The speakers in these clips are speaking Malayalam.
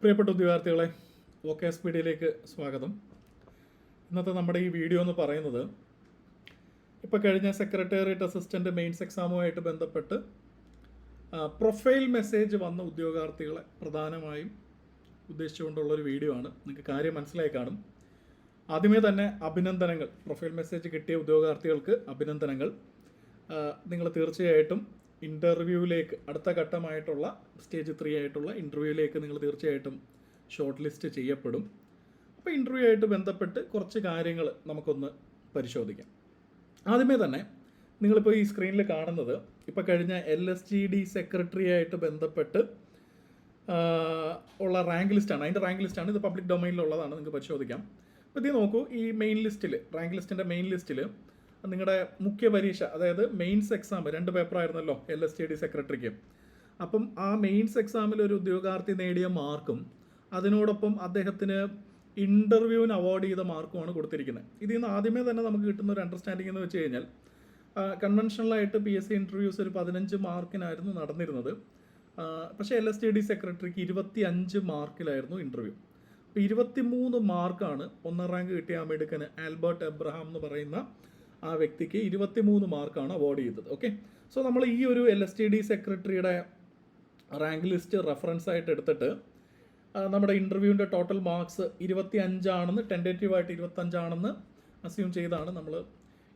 പ്രിയപ്പെട്ട ഉദ്യോഗാർത്ഥികളെ, OKSPD-യിലേക്ക് സ്വാഗതം. ഇന്നത്തെ നമ്മുടെ ഈ വീഡിയോ എന്ന് പറയുന്നത് ഇപ്പോൾ കഴിഞ്ഞ സെക്രട്ടേറിയറ്റ് അസിസ്റ്റൻ്റ് മെയിൻസ് എക്സാമുമായിട്ട് ബന്ധപ്പെട്ട് പ്രൊഫൈൽ മെസ്സേജ് വന്ന ഉദ്യോഗാർത്ഥികളെ പ്രധാനമായും ഉദ്ദേശിച്ചുകൊണ്ടുള്ളൊരു വീഡിയോ ആണ്. നിങ്ങൾക്ക് കാര്യം മനസ്സിലായി കാണും. ആദ്യമേ തന്നെ അഭിനന്ദനങ്ങൾ. പ്രൊഫൈൽ മെസ്സേജ് കിട്ടിയ ഉദ്യോഗാർത്ഥികൾക്ക് അഭിനന്ദനങ്ങൾ. നിങ്ങൾ തീർച്ചയായിട്ടും ഇൻ്റർവ്യൂവിലേക്ക്, അടുത്ത ഘട്ടമായിട്ടുള്ള സ്റ്റേജ് 3 ആയിട്ടുള്ള ഇൻ്റർവ്യൂവിലേക്ക് നിങ്ങൾ തീർച്ചയായിട്ടും ഷോർട്ട് ലിസ്റ്റ് ചെയ്യപ്പെടും. അപ്പോൾ ഇൻ്റർവ്യൂ ആയിട്ട് ബന്ധപ്പെട്ട് കുറച്ച് കാര്യങ്ങൾ നമുക്കൊന്ന് പരിശോധിക്കാം. ആദ്യമേ തന്നെ നിങ്ങളിപ്പോൾ ഈ സ്ക്രീനിൽ കാണുന്നത് ഇപ്പോൾ കഴിഞ്ഞ LSTD സെക്രട്ടറി ആയിട്ട് ബന്ധപ്പെട്ട് ഉള്ള റാങ്ക് ലിസ്റ്റാണ്. അതിൻ്റെ റാങ്ക് ലിസ്റ്റാണ്. ഇത് പബ്ലിക് ഡൊമൈനിലുള്ളതാണ്, നിങ്ങൾക്ക് പരിശോധിക്കാം. അപ്പോൾ ഇത് നോക്കൂ, ഈ മെയിൻ ലിസ്റ്റിൽ, റാങ്ക് ലിസ്റ്റിൻ്റെ മെയിൻ ലിസ്റ്റിൽ നിങ്ങളുടെ മുഖ്യ പരീക്ഷ, അതായത് മെയിൻസ് എക്സാം 2 പേപ്പറായിരുന്നല്ലോ LSTD സെക്രട്ടറിക്ക്. അപ്പം ആ മെയിൻസ് എക്സാമിൽ ഒരു ഉദ്യോഗാർത്ഥി നേടിയ മാർക്കും അതിനോടൊപ്പം അദ്ദേഹത്തിന് ഇൻ്റർവ്യൂവിന് അവാർഡ് ചെയ്ത മാർക്കുമാണ് കൊടുത്തിരിക്കുന്നത്. ഇതിൽ നിന്ന് ആദ്യമേ തന്നെ നമുക്ക് കിട്ടുന്ന ഒരു അണ്ടർസ്റ്റാൻഡിംഗ് എന്ന് വെച്ച് കഴിഞ്ഞാൽ, കൺവെൻഷണലായിട്ട് PSC ഇൻ്റർവ്യൂസ് ഒരു 15 മാർക്കിനായിരുന്നു നടന്നിരുന്നത്. പക്ഷേ LSTD സെക്രട്ടറിക്ക് 25 മാർക്കിലായിരുന്നു ഇൻ്റർവ്യൂ. അപ്പോൾ 23 മാർക്കാണ് 1ാം റാങ്ക് കിട്ടിയ അമേരിക്കന് ആൽബർട്ട് എബ്രഹാം എന്ന് പറയുന്ന ആ വ്യക്തിക്ക് 23 മാർക്കാണ് അവാർഡ് ചെയ്തത്. ഓക്കെ, സോ നമ്മൾ ഈ ഒരു LSTD സെക്രട്ടറിയുടെ റാങ്ക് ലിസ്റ്റ് റെഫറൻസ് ആയിട്ട് എടുത്തിട്ട് നമ്മുടെ ഇൻ്റർവ്യൂവിൻ്റെ ടോട്ടൽ മാർക്സ് 25 ആണെന്ന്, ടെൻറ്റേറ്റീവായിട്ട് 25 ആണെന്ന് അസ്യൂം ചെയ്താണ് നമ്മൾ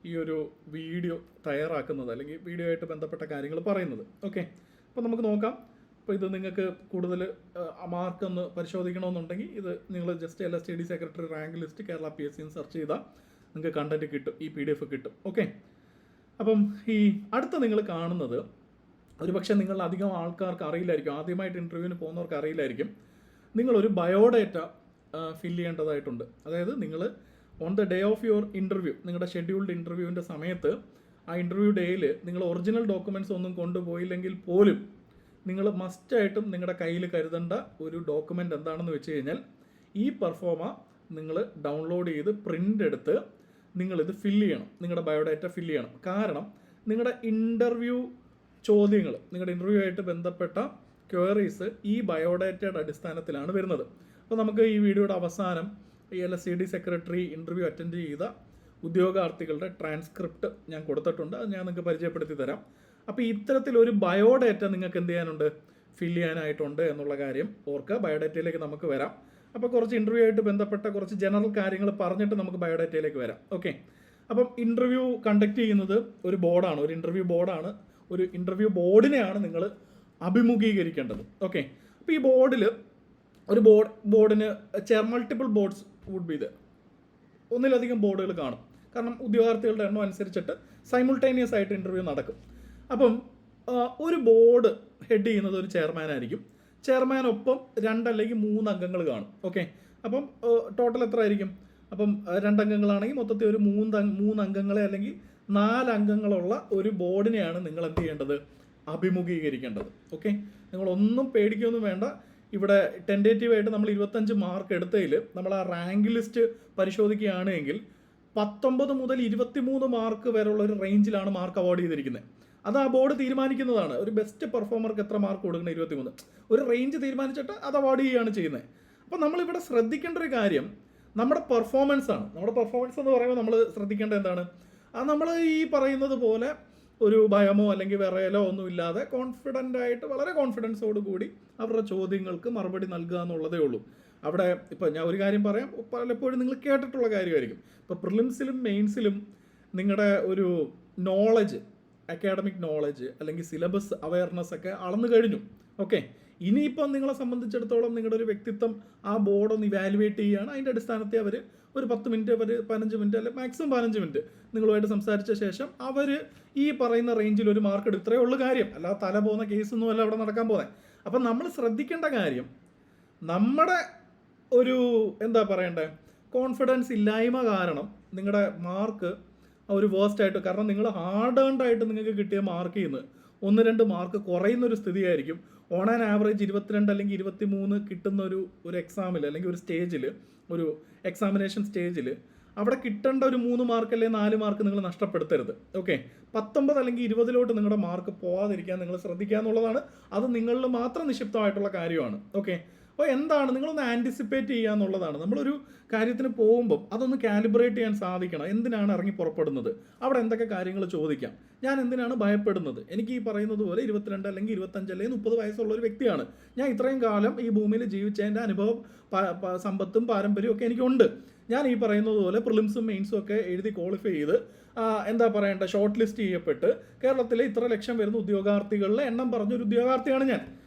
ഈ ഒരു വീഡിയോ തയ്യാറാക്കുന്നത്, അല്ലെങ്കിൽ വീഡിയോ ആയിട്ട് ബന്ധപ്പെട്ട കാര്യങ്ങൾ പറയുന്നത്. ഓക്കെ, അപ്പോൾ നമുക്ക് നോക്കാം. അപ്പോൾ ഇത് നിങ്ങൾക്ക് കൂടുതൽ മാർക്കൊന്ന് പരിശോധിക്കണമെന്നുണ്ടെങ്കിൽ ഇത് നിങ്ങൾ just LSTD secretary rank list Kerala PSC search ചെയ്താൽ നിങ്ങൾക്ക് കണ്ടൻറ്റ് കിട്ടും, ഈ PDF കിട്ടും. ഓക്കെ, അപ്പം ഈ അടുത്ത നിങ്ങൾ കാണുന്നത് ഒരുപക്ഷെ നിങ്ങൾ അധികം ആൾക്കാർക്ക് അറിയില്ലായിരിക്കും, ആദ്യമായിട്ട് ഇൻ്റർവ്യൂവിന് പോകുന്നവർക്ക് അറിയില്ലായിരിക്കും. നിങ്ങളൊരു ബയോഡേറ്റ ഫില്ല് ചെയ്യേണ്ടതായിട്ടുണ്ട്. അതായത് നിങ്ങൾ on the day of your interview, നിങ്ങളുടെ ഷെഡ്യൂൾഡ് ഇൻ്റർവ്യൂവിൻ്റെ സമയത്ത് ആ ഇൻ്റർവ്യൂ ഡേയിൽ നിങ്ങൾ ഒറിജിനൽ ഡോക്യുമെൻറ്റ്സ് ഒന്നും കൊണ്ടുപോയില്ലെങ്കിൽ പോലും നിങ്ങൾ മസ്റ്റായിട്ടും നിങ്ങളുടെ കയ്യിൽ കരുതേണ്ട ഒരു ഡോക്യുമെൻ്റ് എന്താണെന്ന് വെച്ച് കഴിഞ്ഞാൽ, ഈ പെർഫോമ നിങ്ങൾ ഡൗൺലോഡ് ചെയ്ത് പ്രിൻ്റ് എടുത്ത് നിങ്ങളിത് ഫില്ല് ചെയ്യണം, നിങ്ങളുടെ ബയോഡാറ്റ ഫില്ല് ചെയ്യണം. കാരണം നിങ്ങളുടെ ഇൻ്റർവ്യൂ ചോദ്യങ്ങൾ, നിങ്ങളുടെ ഇൻ്റർവ്യൂ ആയിട്ട് ബന്ധപ്പെട്ട ക്വയറീസ് ഈ ബയോഡാറ്റയുടെ അടിസ്ഥാനത്തിലാണ് വരുന്നത്. അപ്പോൾ നമുക്ക് ഈ വീഡിയോയുടെ അവസാനം ഈ LSTD സെക്രട്ടറി ഇൻ്റർവ്യൂ അറ്റൻഡ് ചെയ്ത ഉദ്യോഗാർത്ഥികളുടെ ട്രാൻസ്ക്രിപ്റ്റ് ഞാൻ കൊടുത്തിട്ടുണ്ട്, അത് ഞാൻ നിങ്ങൾക്ക് പരിചയപ്പെടുത്തി തരാം. അപ്പോൾ ഇത്തരത്തിലൊരു ബയോഡാറ്റ നിങ്ങൾക്ക് എന്ത് ചെയ്യാനുണ്ട്, ഫില്ല് ചെയ്യാനായിട്ടുണ്ട് എന്നുള്ള കാര്യം ഓർക്കുക. ബയോഡാറ്റയിലേക്ക് നമുക്ക് വരാം. അപ്പോൾ കുറച്ച് ഇൻ്റർവ്യൂ ആയിട്ട് ബന്ധപ്പെട്ട കുറച്ച് ജനറൽ കാര്യങ്ങൾ പറഞ്ഞിട്ട് നമുക്ക് ബയോഡാറ്റയിലേക്ക് വരാം. ഓക്കെ, അപ്പം ഇൻ്റർവ്യൂ കണ്ടക്ട് ചെയ്യുന്നത് ഒരു ബോർഡാണ്, ഒരു ഇൻ്റർവ്യൂ ബോർഡാണ്. ഒരു ഇൻ്റർവ്യൂ ബോർഡിനെയാണ് നിങ്ങൾ അഭിമുഖീകരിക്കേണ്ടത്. ഓക്കെ, അപ്പോൾ ഈ ബോർഡിൽ ഒരു ബോർഡിന് മൾട്ടിപ്പിൾ ബോർഡ്സ് വുഡ് ബി ഒന്നിലധികം ബോർഡുകൾ കാണും. കാരണം ഉദ്യോഗാർത്ഥികളുടെ എണ്ണം അനുസരിച്ചിട്ട് സൈമിൾട്ടേനിയസ് ആയിട്ട് ഇൻ്റർവ്യൂ നടക്കും. അപ്പം ഒരു ബോർഡ് ഹെഡ് ചെയ്യുന്നത് ഒരു ചെയർമാനായിരിക്കും. ചെയർമാനൊപ്പം 2 അല്ലെങ്കിൽ 3 അംഗങ്ങൾ കാണും. ഓക്കെ, അപ്പം ടോട്ടൽ എത്ര ആയിരിക്കും? അപ്പം 2 അംഗങ്ങളാണെങ്കിൽ മൊത്തത്തിൽ ഒരു 3 അംഗങ്ങളെ അല്ലെങ്കിൽ 4 അംഗങ്ങളുള്ള ഒരു ബോർഡിനെയാണ് നിങ്ങൾ എന്ത് ചെയ്യേണ്ടത്, അഭിമുഖീകരിക്കേണ്ടത്. ഓക്കെ, നിങ്ങളൊന്നും പേടിക്കൊന്നും വേണ്ട. ഇവിടെ ടെൻറ്റേറ്റീവായിട്ട് നമ്മൾ 25 മാർക്ക് എടുത്തതിൽ നമ്മൾ ആ റാങ്ക് ലിസ്റ്റ് പരിശോധിക്കുകയാണെങ്കിൽ 19 മുതൽ 23 മാർക്ക് വരെയുള്ള ഒരു റേഞ്ചിലാണ് മാർക്ക് അവാർഡ് ചെയ്തിരിക്കുന്നത്. അത് ആ ബോർഡ് തീരുമാനിക്കുന്നതാണ്. ഒരു ബെസ്റ്റ് പെർഫോമർക്ക് എത്ര മാർക്ക് കൊടുക്കുന്നത്, 23, ഒരു റേഞ്ച് തീരുമാനിച്ചിട്ട് അത് അവാർഡ് ചെയ്യുകയാണ് ചെയ്യുന്നത്. അപ്പോൾ നമ്മളിവിടെ ശ്രദ്ധിക്കേണ്ട ഒരു കാര്യം നമ്മുടെ പെർഫോമൻസ് ആണ്. നമ്മുടെ പെർഫോമൻസ് എന്ന് പറയുമ്പോൾ നമ്മൾ ശ്രദ്ധിക്കേണ്ടത് എന്താണ്, അത് നമ്മൾ ഈ പറയുന്നത് പോലെ ഒരു ഭയമോ അല്ലെങ്കിൽ വിറയലോ ഒന്നുമില്ലാതെ കോൺഫിഡൻ്റ് ആയിട്ട്, വളരെ കോൺഫിഡൻസോട് കൂടി അവരുടെ ചോദ്യങ്ങൾക്ക് മറുപടി നൽകുക എന്നുള്ളതേ ഉള്ളൂ. അവിടെ ഇപ്പോൾ ഞാൻ ഒരു കാര്യം പറയാം, പലപ്പോഴും നിങ്ങൾ കേട്ടിട്ടുള്ള കാര്യമായിരിക്കും. ഇപ്പോൾ പ്രിലിംസിലും മെയിൻസിലും നിങ്ങളുടെ ഒരു നോളജ്, അക്കാഡമിക് നോളജ് അല്ലെങ്കിൽ സിലബസ് അവയർനെസ് ഒക്കെ അളന്നു കഴിഞ്ഞു. ഓക്കെ, ഇനിയിപ്പം നിങ്ങളെ സംബന്ധിച്ചിടത്തോളം നിങ്ങളുടെ ഒരു വ്യക്തിത്വം ആ ബോർഡൊന്ന് ഇവാലുവേറ്റ് ചെയ്യുകയാണ്. അതിൻ്റെ അടിസ്ഥാനത്തിൽ അവർ ഒരു 10 മിനിറ്റ്, ഒരു 15 മിനിറ്റ് അല്ലെങ്കിൽ മാക്സിമം 15 മിനിറ്റ് നിങ്ങളുമായിട്ട് സംസാരിച്ച ശേഷം അവർ ഈ പറയുന്ന റേഞ്ചിൽ ഒരു മാർക്ക് എടുക്കും. ഇത്രയേ ഉള്ളൂ കാര്യം. അല്ലാതെ തല പോകുന്ന കേസൊന്നും അല്ല അവിടെ നടക്കാൻ പോകുന്നത്. അപ്പം നമ്മൾ ശ്രദ്ധിക്കേണ്ട കാര്യം, നമ്മുടെ ഒരു എന്താ പറയണ്ടേ, കോൺഫിഡൻസ് ഇല്ലായ്മ കാരണം നിങ്ങളുടെ മാർക്ക് ഒരു വേസ്റ്റ് ആയിട്ട്, കാരണം നിങ്ങൾ ഹാർഡ് ഏൺഡ് ആയിട്ട് നിങ്ങൾക്ക് കിട്ടിയ മാർക്കിൽ നിന്ന് 1-2 മാർക്ക് കുറയുന്നൊരു സ്ഥിതിയായിരിക്കും. ഓൺ ആൻ ആവറേജ് 22 അല്ലെങ്കിൽ 23 കിട്ടുന്ന ഒരു എക്സാമിൽ അല്ലെങ്കിൽ ഒരു സ്റ്റേജിൽ, ഒരു എക്സാമിനേഷൻ സ്റ്റേജിൽ അവിടെ കിട്ടേണ്ട ഒരു 3 മാർക്ക് അല്ലെങ്കിൽ 4 മാർക്ക് നിങ്ങൾ നഷ്ടപ്പെടുത്തരുത്. ഓക്കെ, 19 അല്ലെങ്കിൽ 20 നിങ്ങളുടെ മാർക്ക് പോകാതിരിക്കാൻ നിങ്ങൾ ശ്രദ്ധിക്കുക എന്നുള്ളതാണ്. അത് നിങ്ങളിൽ മാത്രം നിക്ഷിപ്തമായിട്ടുള്ള കാര്യമാണ്. ഓക്കെ, അപ്പോൾ എന്താണ് നിങ്ങളൊന്ന് ആൻറ്റിസിപ്പേറ്റ് ചെയ്യുക എന്നുള്ളതാണ്. നമ്മളൊരു കാര്യത്തിന് പോകുമ്പം അതൊന്ന് കാലിബ്രേറ്റ് ചെയ്യാൻ സാധിക്കണം. എന്തിനാണ് ഇറങ്ങി പുറപ്പെടുന്നത്, അവിടെ എന്തൊക്കെ കാര്യങ്ങൾ ചോദിക്കാം, ഞാൻ എന്തിനാണ് ഭയപ്പെടുന്നത്. എനിക്ക് ഈ പറയുന്നത് പോലെ 22 അല്ലെങ്കിൽ 25 അല്ലെങ്കിൽ 30 വയസ്സുള്ള ഒരു വ്യക്തിയാണ്. ഞാൻ ഇത്രയും കാലം ഈ ഭൂമിയിൽ ജീവിച്ചതിൻ്റെ അനുഭവം സമ്പത്തും പാരമ്പര്യവും ഒക്കെ എനിക്കുണ്ട്. ഞാൻ ഈ പറയുന്നത് പോലെ പ്രിലിംസും മെയിൻസും ഒക്കെ എഴുതി ക്വാളിഫൈ ചെയ്ത് എന്താ പറയേണ്ട ഷോർട്ട് ലിസ്റ്റ് ചെയ്യപ്പെട്ട് കേരളത്തിലെ ഇത്ര ലക്ഷം വരുന്ന ഉദ്യോഗാർത്ഥികളിലെ എണ്ണം പറഞ്ഞൊരു ഉദ്യോഗാർത്ഥിയാണ് ഞാൻ.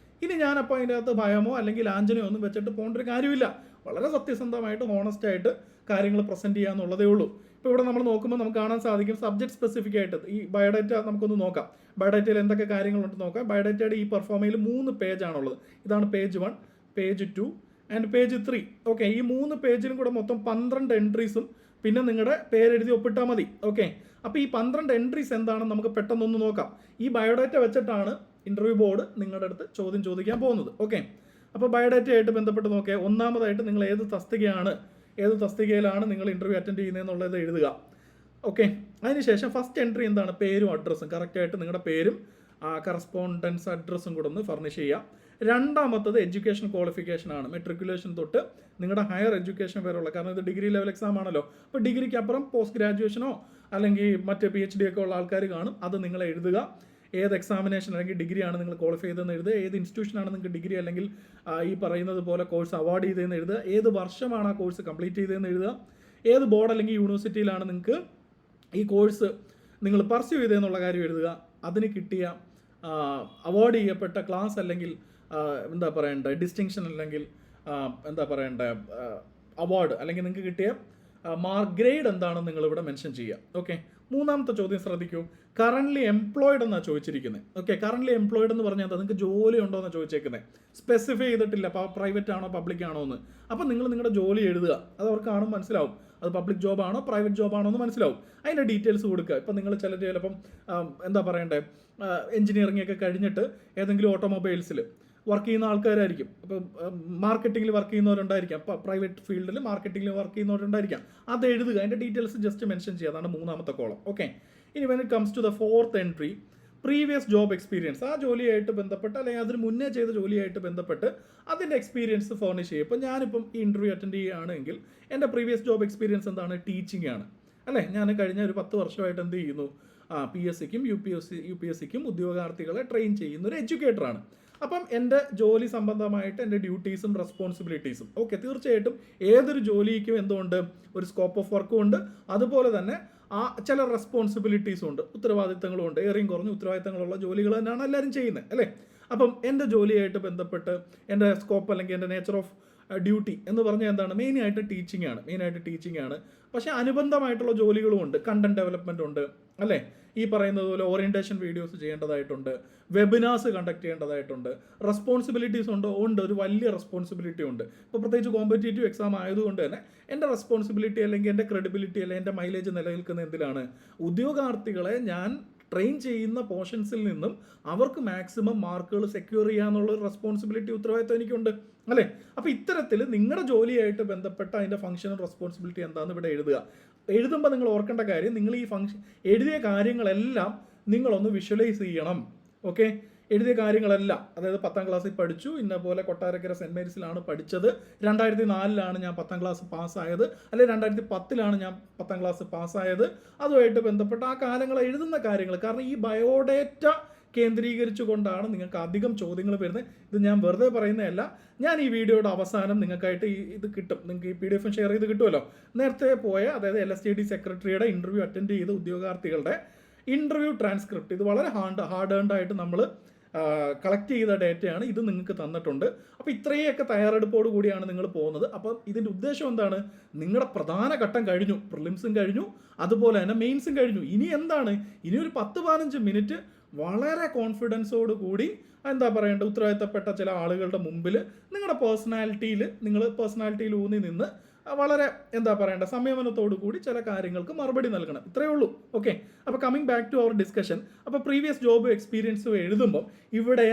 ഇനി ഞാനപ്പോൾ അതിൻ്റെ അകത്ത് ഭയമോ അല്ലെങ്കിൽ ലാഞ്ചനയോ ഒന്നും വെച്ചിട്ട് പോകേണ്ട ഒരു കാര്യമില്ല. വളരെ സത്യസന്ധമായിട്ട് ഹോണസ്റ്റായിട്ട് കാര്യങ്ങൾ പ്രസൻറ്റ് ചെയ്യുക എന്നുള്ളതേ ഉള്ളൂ. ഇപ്പോൾ ഇവിടെ നമ്മൾ നോക്കുമ്പോൾ നമുക്ക് കാണാൻ സാധിക്കും സബ്ജക്ട് സ്പെസിഫിക് ആയിട്ട് ഈ ബയോഡേറ്റ നമുക്കൊന്ന് നോക്കാം. ബയോഡേറ്റയിൽ എന്തൊക്കെ കാര്യങ്ങളുണ്ട് നോക്കാം. ബയോഡേറ്റയുടെ ഈ പെർഫോമയിൽ 3 പേജാണുള്ളത്. ഇതാണ് page 1, page 2 and page 3. Okay, ഈ 3 പേജിലും കൂടെ മൊത്തം 12 എൻട്രീസും പിന്നെ നിങ്ങളുടെ പേരെഴുതി ഒപ്പിട്ടാൽ മതി. ഓക്കെ, അപ്പോൾ ഈ 12 എൻട്രീസ് എന്താണെന്ന് നമുക്ക് പെട്ടെന്നൊന്ന് നോക്കാം. ഈ ബയോഡേറ്റ വെച്ചിട്ടാണ് ഇൻ്റർവ്യൂ ബോർഡ് നിങ്ങളുടെ അടുത്ത് ചോദ്യം ചോദിക്കാൻ പോകുന്നത്. ഓക്കെ, അപ്പോൾ ബയോഡേറ്റയായിട്ട് ബന്ധപ്പെട്ട് നോക്കിയാൽ ഒന്നാമതായിട്ട് നിങ്ങൾ ഏത് തസ്തികയിലാണ് നിങ്ങൾ ഇൻ്റർവ്യൂ അറ്റൻഡ് ചെയ്യുന്നതെന്നുള്ളത് എഴുതുക. ഓക്കെ, അതിനുശേഷം ഫസ്റ്റ് എൻട്രി എന്താണ്, പേരും അഡ്രസ്സും കറക്റ്റായിട്ട് നിങ്ങളുടെ പേരും കറസ്പോണ്ടൻസ് അഡ്രസ്സും കൂടെ ഒന്ന് ഫർണിഷ് ചെയ്യുക. രണ്ടാമത്തത് എഡ്യൂക്കേഷൻ ക്വാളിഫിക്കേഷൻ ആണ്. മെട്രിക്കുലേഷൻ തൊട്ട് നിങ്ങളുടെ ഹയർ എഡ്യൂക്കേഷൻ വരെയുള്ള, കാരണം ഇത് ഡിഗ്രി ലെവൽ എക്സാം ആണല്ലോ. അപ്പോൾ ഡിഗ്രിക്ക് അപ്പുറം പോസ്റ്റ് ഗ്രാജുവേഷനോ അല്ലെങ്കിൽ മറ്റ് PhD ഒക്കെ ഉള്ള ആൾക്കാർ കാണും. അത് നിങ്ങൾ എഴുതുക. ഏത് എക്സാമിനേഷൻ അല്ലെങ്കിൽ ഡിഗ്രി ആണ് നിങ്ങൾ ക്വാളിഫൈ ചെയ്തതെന്ന് എഴുതുക. ഏത് ഇൻസ്റ്റിറ്റ്യൂഷനാണ് നിങ്ങൾക്ക് ഡിഗ്രി അല്ലെങ്കിൽ ഈ പറയുന്നത് പോലെ കോഴ്സ് അവാർഡ് ചെയ്തതെന്ന് എഴുതുക. ഏത് വർഷമാണ് ആ കോഴ്സ് കംപ്ലീറ്റ് ചെയ്തതെന്ന് എഴുതുക. ഏത് ബോർഡ് അല്ലെങ്കിൽ യൂണിവേഴ്സിറ്റിയിലാണ് നിങ്ങൾക്ക് ഈ കോഴ്സ് നിങ്ങൾ പർസ്യൂ ചെയ്തതെന്നുള്ള കാര്യം എഴുതുക. അതിന് കിട്ടിയ അവാർഡ് ചെയ്യപ്പെട്ട ക്ലാസ് അല്ലെങ്കിൽ എന്താ പറയേണ്ടത് ഡിസ്റ്റിങ്ഷൻ അല്ലെങ്കിൽ എന്താ പറയേണ്ടത് അവാർഡ് അല്ലെങ്കിൽ നിങ്ങൾക്ക് കിട്ടിയ മാർക്ക് ഗ്രേഡ് എന്താണെന്ന് നിങ്ങളിവിടെ മെൻഷൻ ചെയ്യുക. ഓക്കെ, മൂന്നാമത്തെ ചോദ്യം ശ്രദ്ധിക്കൂ. കറൻ്റ്ലി എംപ്ലോയിഡ് എന്നാണ് ചോദിച്ചിരിക്കുന്നത്. ഓക്കെ, കറൻ്റ്ലി എംപ്ലോയിഡ് എന്ന് പറഞ്ഞാൽ നിങ്ങൾക്ക് ജോലി ഉണ്ടോ എന്നാണ് ചോദിച്ചേക്കുന്നത്. സ്പെസിഫൈ ചെയ്തിട്ടില്ല പ്രൈവറ്റ് ആണോ പബ്ലിക് ആണോ എന്ന്. അപ്പോൾ നിങ്ങൾ നിങ്ങളുടെ ജോലി എഴുതുക. അത് അവർക്ക് കാണും മനസ്സിലാവും അത് പബ്ലിക് ജോബാണോ പ്രൈവറ്റ് ജോബാണോ എന്ന് മനസ്സിലാവും. അതിൻ്റെ ഡീറ്റെയിൽസ് കൊടുക്കുക. ഇപ്പം നിങ്ങൾ ചിലപ്പം എന്താ പറയണ്ടേ എഞ്ചിനീയറിംഗ് ഒക്കെ കഴിഞ്ഞിട്ട് ഏതെങ്കിലും ഓട്ടോമൊബൈൽസിൽ വർക്ക് ചെയ്യുന്ന ആൾക്കാരായിരിക്കും. ഇപ്പം മാർക്കറ്റിങ്ങിൽ വർക്ക് ചെയ്യുന്നവരുണ്ടായിരിക്കാം, പ്രൈവറ്റ് ഫീൽഡിൽ മാർക്കറ്റിങ്ങിൽ വർക്ക് ചെയ്യുന്നവരുണ്ടായിരിക്കാം. അത് എഴുതുക. അതിൻ്റെ ഡീറ്റെയിൽസ് ജസ്റ്റ് മെൻഷൻ ചെയ്യുക. അതാണ് മൂന്നാമത്തെ കോളം. ഓക്കെ, ഇനി when it comes to the fourth entry, previous job experience. ആ ജോലിയായിട്ട് ബന്ധപ്പെട്ട് അല്ലെങ്കിൽ അതിന് മുന്നേ ചെയ്ത ജോലിയായിട്ട് ബന്ധപ്പെട്ട് അതിൻ്റെ എക്സ്പീരിയൻസ് ഫർണിഷ് ചെയ്യും. ഇപ്പം ഞാനിപ്പം ഈ ഇൻ്റർവ്യൂ അറ്റൻഡ് ചെയ്യുകയാണെങ്കിൽ എൻ്റെ പ്രീവിയസ് ജോബ് എക്സ്പീരിയൻസ് എന്താണ്, ടീച്ചിങ് ആണ് അല്ലേ. ഞാൻ കഴിഞ്ഞ ഒരു 10 വർഷമായിട്ട് എന്ത് ചെയ്യുന്നു, PSCക്കും UPSCക്കും ഉദ്യോഗാർത്ഥികളെ ട്രെയിൻ ചെയ്യുന്ന ഒരു എഡ്യൂക്കേറ്ററാണ്. അപ്പം എൻ്റെ ജോലി സംബന്ധമായിട്ട് എൻ്റെ ഡ്യൂട്ടീസും റെസ്പോൺസിബിലിറ്റീസും ഓക്കെ, തീർച്ചയായിട്ടും ഏതൊരു ജോലിക്കും എന്തുകൊണ്ട് ഒരു സ്കോപ്പ് ഓഫ് വർക്കും ഉണ്ട്. അതുപോലെ തന്നെ ചില റെസ്പോൺസിബിലിറ്റീസും ഉണ്ട്, ഉത്തരവാദിത്തങ്ങളും ഉണ്ട്. ഏറെയും കുറഞ്ഞ ഉത്തരവാദിത്തങ്ങളുള്ള ജോലികൾ തന്നെയാണ് എല്ലാവരും ചെയ്യുന്നത് അല്ലേ. അപ്പം എൻ്റെ ജോലിയായിട്ട് ബന്ധപ്പെട്ട് എൻ്റെ സ്കോപ്പ് അല്ലെങ്കിൽ എൻ്റെ നേച്ചർ ഓഫ് ഡ്യൂട്ടി എന്ന് പറഞ്ഞാൽ എന്താണ്, മെയിനായിട്ട് ടീച്ചിങ് ആണ്. പക്ഷേ അനുബന്ധമായിട്ടുള്ള ജോലികളും ഉണ്ട്. കണ്ടന്റ് ഡെവലപ്മെൻ്റ് ഉണ്ട് അല്ലേ. ഈ പറയുന്നത് പോലെ ഓറിയൻറ്റേഷൻ വീഡിയോസ് ചെയ്യേണ്ടതായിട്ടുണ്ട്, വെബിനാർസ് കണ്ടക്ട് ചെയ്യേണ്ടതായിട്ടുണ്ട്, റെസ്പോൺസിബിലിറ്റീസ് ഉണ്ട്. ഒരു വലിയ റെസ്പോൺസിബിലിറ്റി ഉണ്ട്. ഇപ്പോൾ പ്രത്യേകിച്ച് കോമ്പറ്റേറ്റീവ് എക്സാം ആയതുകൊണ്ട് തന്നെ എൻ്റെ റെസ്പോൺസിബിലിറ്റി അല്ലെങ്കിൽ എൻ്റെ ക്രെഡിബിലിറ്റി അല്ലെങ്കിൽ എൻ്റെ മൈലേജ് നിലനിൽക്കുന്ന എന്തിലാണ്, ഉദ്യോഗാർത്ഥികളെ ഞാൻ ട്രെയിൻ ചെയ്യുന്ന പോർഷൻസിൽ നിന്നും അവർക്ക് മാക്സിമം മാർക്കുകൾ സെക്യൂർ ചെയ്യാന്നുള്ളൊരു റെസ്പോൺസിബിലിറ്റി ഉത്തരവാദിത്വം എനിക്കുണ്ട് അല്ലേ. അപ്പോൾ ഇത്തരത്തിൽ നിങ്ങളുടെ ജോലിയായിട്ട് ബന്ധപ്പെട്ട അതിൻ്റെ ഫംഗ്ഷനും റെസ്പോൺസിബിലിറ്റി എന്താണെന്ന് ഇവിടെ എഴുതുക. എഴുതുമ്പോൾ നിങ്ങൾ ഓർക്കേണ്ട കാര്യം, നിങ്ങൾ ഈ ഫംഗ്ഷൻ എഴുതിയ കാര്യങ്ങളെല്ലാം നിങ്ങളൊന്ന് വിഷ്വലൈസ് ചെയ്യണം. ഓക്കെ, എഴുതിയ കാര്യങ്ങളെല്ലാം, അതായത് 10ാം ക്ലാസ്സിൽ പഠിച്ചു, ഇന്ന പോലെ കൊട്ടാരക്കര സെൻറ് മേരീസിലാണ് പഠിച്ചത്, 2004 ഞാൻ 10ാം ക്ലാസ് പാസ്സായത്, അല്ലെങ്കിൽ 2010 ഞാൻ 10ാം ക്ലാസ് പാസ്സായത്, അതുമായിട്ട് ബന്ധപ്പെട്ട ആ കാലങ്ങൾ എഴുതുന്ന കാര്യങ്ങൾ. കാരണം ഈ ബയോഡേറ്റ കേന്ദ്രീകരിച്ചുകൊണ്ടാണ് നിങ്ങൾക്ക് അധികം ചോദ്യങ്ങൾ വരുന്നത്. ഇത് ഞാൻ വെറുതെ പറയുന്നതല്ല. ഞാൻ ഈ വീഡിയോയുടെ അവസാനം നിങ്ങൾക്കായിട്ട് ഇത് കിട്ടും, നിങ്ങൾക്ക് ഈ PDF ഷെയർ ചെയ്ത് കിട്ടുമല്ലോ. നേരത്തെ പോയ അതായത് LSTD സെക്രട്ടറിയുടെ ഇൻ്റർവ്യൂ അറ്റൻഡ് ചെയ്ത ഉദ്യോഗാർത്ഥികളുടെ ഇൻ്റർവ്യൂ ട്രാൻസ്ക്രിപ്റ്റ്, ഇത് വളരെ ഹാർഡ് ഏൺഡ് ആയിട്ട് നമ്മൾ കളക്ട് ചെയ്ത ഡേറ്റയാണ്. ഇത് നിങ്ങൾക്ക് തന്നിട്ടുണ്ട്. അപ്പോൾ ഇത്രയൊക്കെ തയ്യാറെടുപ്പോട് കൂടിയാണ് നിങ്ങൾ പോകുന്നത്. അപ്പം ഇതിൻ്റെ ഉദ്ദേശം എന്താണ്, നിങ്ങളുടെ പ്രധാന ഘട്ടം കഴിഞ്ഞു, പ്രിലിംസും കഴിഞ്ഞു, അതുപോലെ തന്നെ മെയിൻസും കഴിഞ്ഞു. ഇനി എന്താണ്, ഇനി ഒരു 10-15 മിനിറ്റ് വളരെ കോൺഫിഡൻസോട് കൂടി എന്താ പറയേണ്ടത്, ഉത്തരവാദിത്തപ്പെട്ട ചില ആളുകളുടെ മുമ്പിൽ നിങ്ങളുടെ പേഴ്സണാലിറ്റിയിൽ ഊന്നി നിന്ന് വളരെ എന്താ പറയേണ്ട സംയമനത്തോടു കൂടി ചില കാര്യങ്ങൾക്ക് മറുപടി നൽകണം. ഇത്രയേ ഉള്ളൂ. ഓക്കെ, അപ്പോൾ coming back to our discussion. അപ്പോൾ പ്രീവിയസ് ജോബ് എക്സ്പീരിയൻസ് എഴുതുമ്പോൾ ഇവിടെ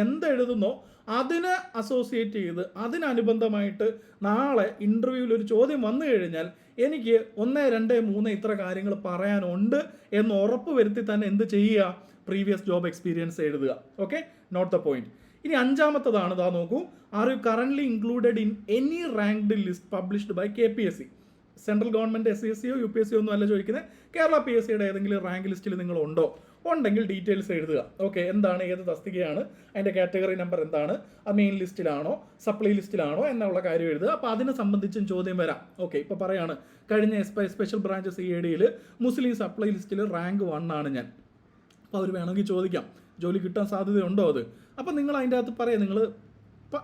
എന്തെഴുതുന്നോ അതിനെ അസോസിയേറ്റ് ചെയ്ത് അതിനനുബന്ധമായിട്ട് നാളെ ഇൻ്റർവ്യൂവിൽ ഒരു ചോദ്യം വന്നു കഴിഞ്ഞാൽ എനിക്ക് 1, 2, 3 ഇത്ര കാര്യങ്ങൾ പറയാനുണ്ട് എന്ന് ഉറപ്പ് വരുത്തി തന്നെ എന്ത് ചെയ്യുക, പ്രീവിയസ് ജോബ് എക്സ്പീരിയൻസ് എഴുതുക. Okay, note the point. ഇനി അഞ്ചാമത്തതാണ്, ഇതാ നോക്കൂ, are you currently included in any ranked list published by KPSC. Central government SCSC UPSC ഒന്നും അല്ല ചോദിക്കുന്നത്, കേരള PSCയുടെ ഏതെങ്കിലും റാങ്ക് ലിസ്റ്റിൽ നിങ്ങൾ ഉണ്ടോ? ഉണ്ടെങ്കിൽ ഡീറ്റെയിൽസ് എഴുതുക. ഓക്കെ, എന്താണ്, ഏത് തസ്തികയാണ്, അതിൻ്റെ കാറ്റഗറി നമ്പർ എന്താണ്, ആ മെയിൻ ലിസ്റ്റിലാണോ സപ്ലൈ ലിസ്റ്റിലാണോ എന്നുള്ള കാര്യം എഴുതുക. അപ്പോൾ അതിനെ സംബന്ധിച്ചും ചോദ്യം വരാം. ഓക്കെ, ഇപ്പോൾ പറയാണ് കഴിഞ്ഞ സ്പെഷ്യൽ ബ്രാഞ്ച് CADയിൽ മുസ്ലിം സപ്ലൈ ലിസ്റ്റിൽ റാങ്ക് 1 ആണ് ഞാൻ. അപ്പോൾ അവർ വേണമെങ്കിൽ ചോദിക്കാം ജോലി കിട്ടാൻ സാധ്യതയുണ്ടോ അത്. അപ്പോൾ നിങ്ങൾ അതിൻ്റെ അകത്ത് പറയാം, നിങ്ങൾ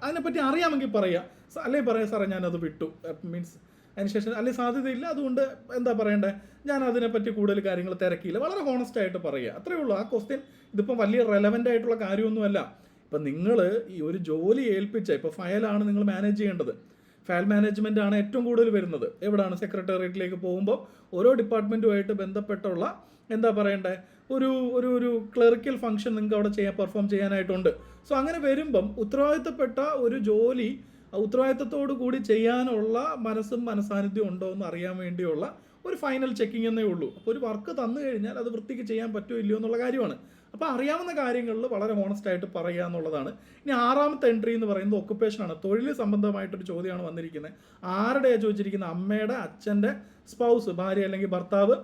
അതിനെപ്പറ്റി അറിയാമെങ്കിൽ പറയുക, അല്ലെങ്കിൽ പറയാം സാറേ ഞാനത് വിട്ടു, മീൻസ് അതിനുശേഷം അല്ലെങ്കിൽ സാധ്യതയില്ല, അതുകൊണ്ട് എന്താ പറയണ്ടേ, ഞാൻ അതിനെപ്പറ്റി കൂടുതൽ കാര്യങ്ങൾ തിരക്കിയില്ല, വളരെ ഹോണസ്റ്റ് ആയിട്ട് പറയുക, അത്രയേ ഉള്ളൂ. ആ ക്വസ്റ്റ്യൻ ഇതിപ്പം വലിയ റെലവൻ്റ് ആയിട്ടുള്ള കാര്യമൊന്നുമല്ല. ഇപ്പം നിങ്ങൾ ഈ ഒരു ജോലി ഏൽപ്പിച്ച, ഇപ്പോൾ ഫയലാണ് നിങ്ങൾ മാനേജ് ചെയ്യേണ്ടത്, ഫയൽ മാനേജ്മെൻ്റ് ആണ് ഏറ്റവും കൂടുതൽ വരുന്നത്. എവിടെയാണ്? സെക്രട്ടേറിയറ്റിലേക്ക് പോകുമ്പോൾ ഓരോ ഡിപ്പാർട്ട്മെൻറ്റുമായിട്ട് ബന്ധപ്പെട്ടുള്ള എന്താ പറയണ്ടേ ഒരു ഒരു ഒരു ക്ലറിക്കൽ ഫംഗ്ഷൻ നിങ്ങൾക്ക് അവിടെ പെർഫോം ചെയ്യാനായിട്ടുണ്ട്. സോ അങ്ങനെ വരുമ്പം ഉത്തരവാദിത്തപ്പെട്ട ഒരു ജോലി ഉത്തരവാദിത്തത്തോടു കൂടി ചെയ്യാനുള്ള മനസ്സും മനസാന്നിധ്യം ഉണ്ടോ എന്ന് അറിയാൻ വേണ്ടിയുള്ള ഒരു ഫൈനൽ ചെക്കിംഗ് എന്നേ ഉള്ളൂ. അപ്പോൾ ഒരു വർക്ക് തന്നു കഴിഞ്ഞാൽ അത് വൃത്തിക്ക് ചെയ്യാൻ പറ്റുമോ ഇല്ലയോ എന്നുള്ള കാര്യമാണ്. അപ്പോൾ അറിയാവുന്ന കാര്യങ്ങളിൽ വളരെ ഹോണസ്റ്റ് ആയിട്ട് പറയുക എന്നുള്ളതാണ്. ഇനി ആറാമത്തെ എൻട്രി എന്ന് പറയുന്നത് ഒക്കുപ്പേഷനാണ്. തൊഴിൽ സംബന്ധമായിട്ടൊരു ചോദ്യമാണ് വന്നിരിക്കുന്നത്. ആരുടെയാണ് ചോദിച്ചിരിക്കുന്നത്? അമ്മയുടെ, അച്ഛൻ്റെ, സ്പൗസ്, ഭാര്യ അല്ലെങ്കിൽ ഭർത്താവ്,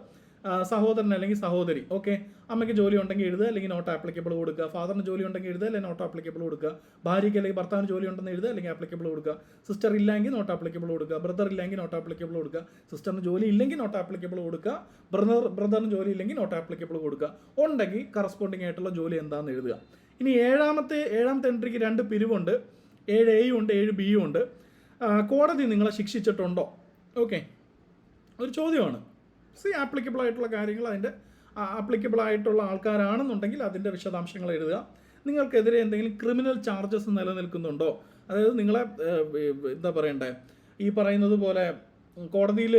സഹോദരൻ അല്ലെങ്കിൽ സഹോദരി. ഓക്കെ, അമ്മയ്ക്ക് ജോലി ഉണ്ടെങ്കിൽ എഴുതുക, അല്ലെങ്കിൽ നോട്ട് ആപ്ലിക്കബിൾ കൊടുക്കുക. ഫാദറിന് ജോലി ഉണ്ടെങ്കിൽ എഴുതുക, അല്ലെങ്കിൽ നോട്ട് ആപ്ലിക്കബിൾ കൊടുക്കുക. ഭാര്യയ്ക്ക് അല്ലെങ്കിൽ ഭർത്താവിന് ജോലി ഉണ്ടെന്ന് എഴുതുക, അല്ലെങ്കിൽ ആപ്ലിക്കബിൾ കൊടുക്കുക. സിസ്റ്റർ ഇല്ലെങ്കിൽ നോട്ട് ആപ്ലിക്കബിൾ കൊടുക്കുക. ബ്രദർ ഇല്ലെങ്കിൽ നോട്ട് ആപ്ലിക്കബിൾ കൊടുക്കുക. സിസ്റ്ററിന് ജോലി ഇല്ലെങ്കിൽ നോട്ട് ആപ്ലിക്കബിൾ കൊടുക്കുക. ബ്രദറിന് ജോലി ഇല്ലെങ്കിൽ നോട്ട് ആപ്ലിക്കബിൾ കൊടുക്കുക. ഉണ്ടെങ്കിൽ കറസ്പോണ്ടിങ് ആയിട്ടുള്ള ജോലി എന്താണെന്ന് എഴുതുക. ഇനി ഏഴാമത്തെ എൻട്രിക്ക് 2 പിരിവുണ്ട്. 7A ഉണ്ട്, 7B ഉണ്ട്. കോടതി നിങ്ങളെ ശിക്ഷിച്ചിട്ടുണ്ടോ? ഓക്കെ, ഒരു ചോദ്യമാണ്. ആപ്ലിക്കബിൾ ആയിട്ടുള്ള കാര്യങ്ങൾ, അതിൻ്റെ ആപ്ലിക്കബിൾ ആയിട്ടുള്ള ആൾക്കാരാണെന്നുണ്ടെങ്കിൽ അതിൻ്റെ വിശദാംശങ്ങൾ എഴുതുക. നിങ്ങൾക്കെതിരെ എന്തെങ്കിലും ക്രിമിനൽ ചാർജസ് നിലനിൽക്കുന്നുണ്ടോ? അതായത് നിങ്ങളെ എന്താ പറയണ്ടേ, ഈ പറയുന്നത് പോലെ കോടതിയിൽ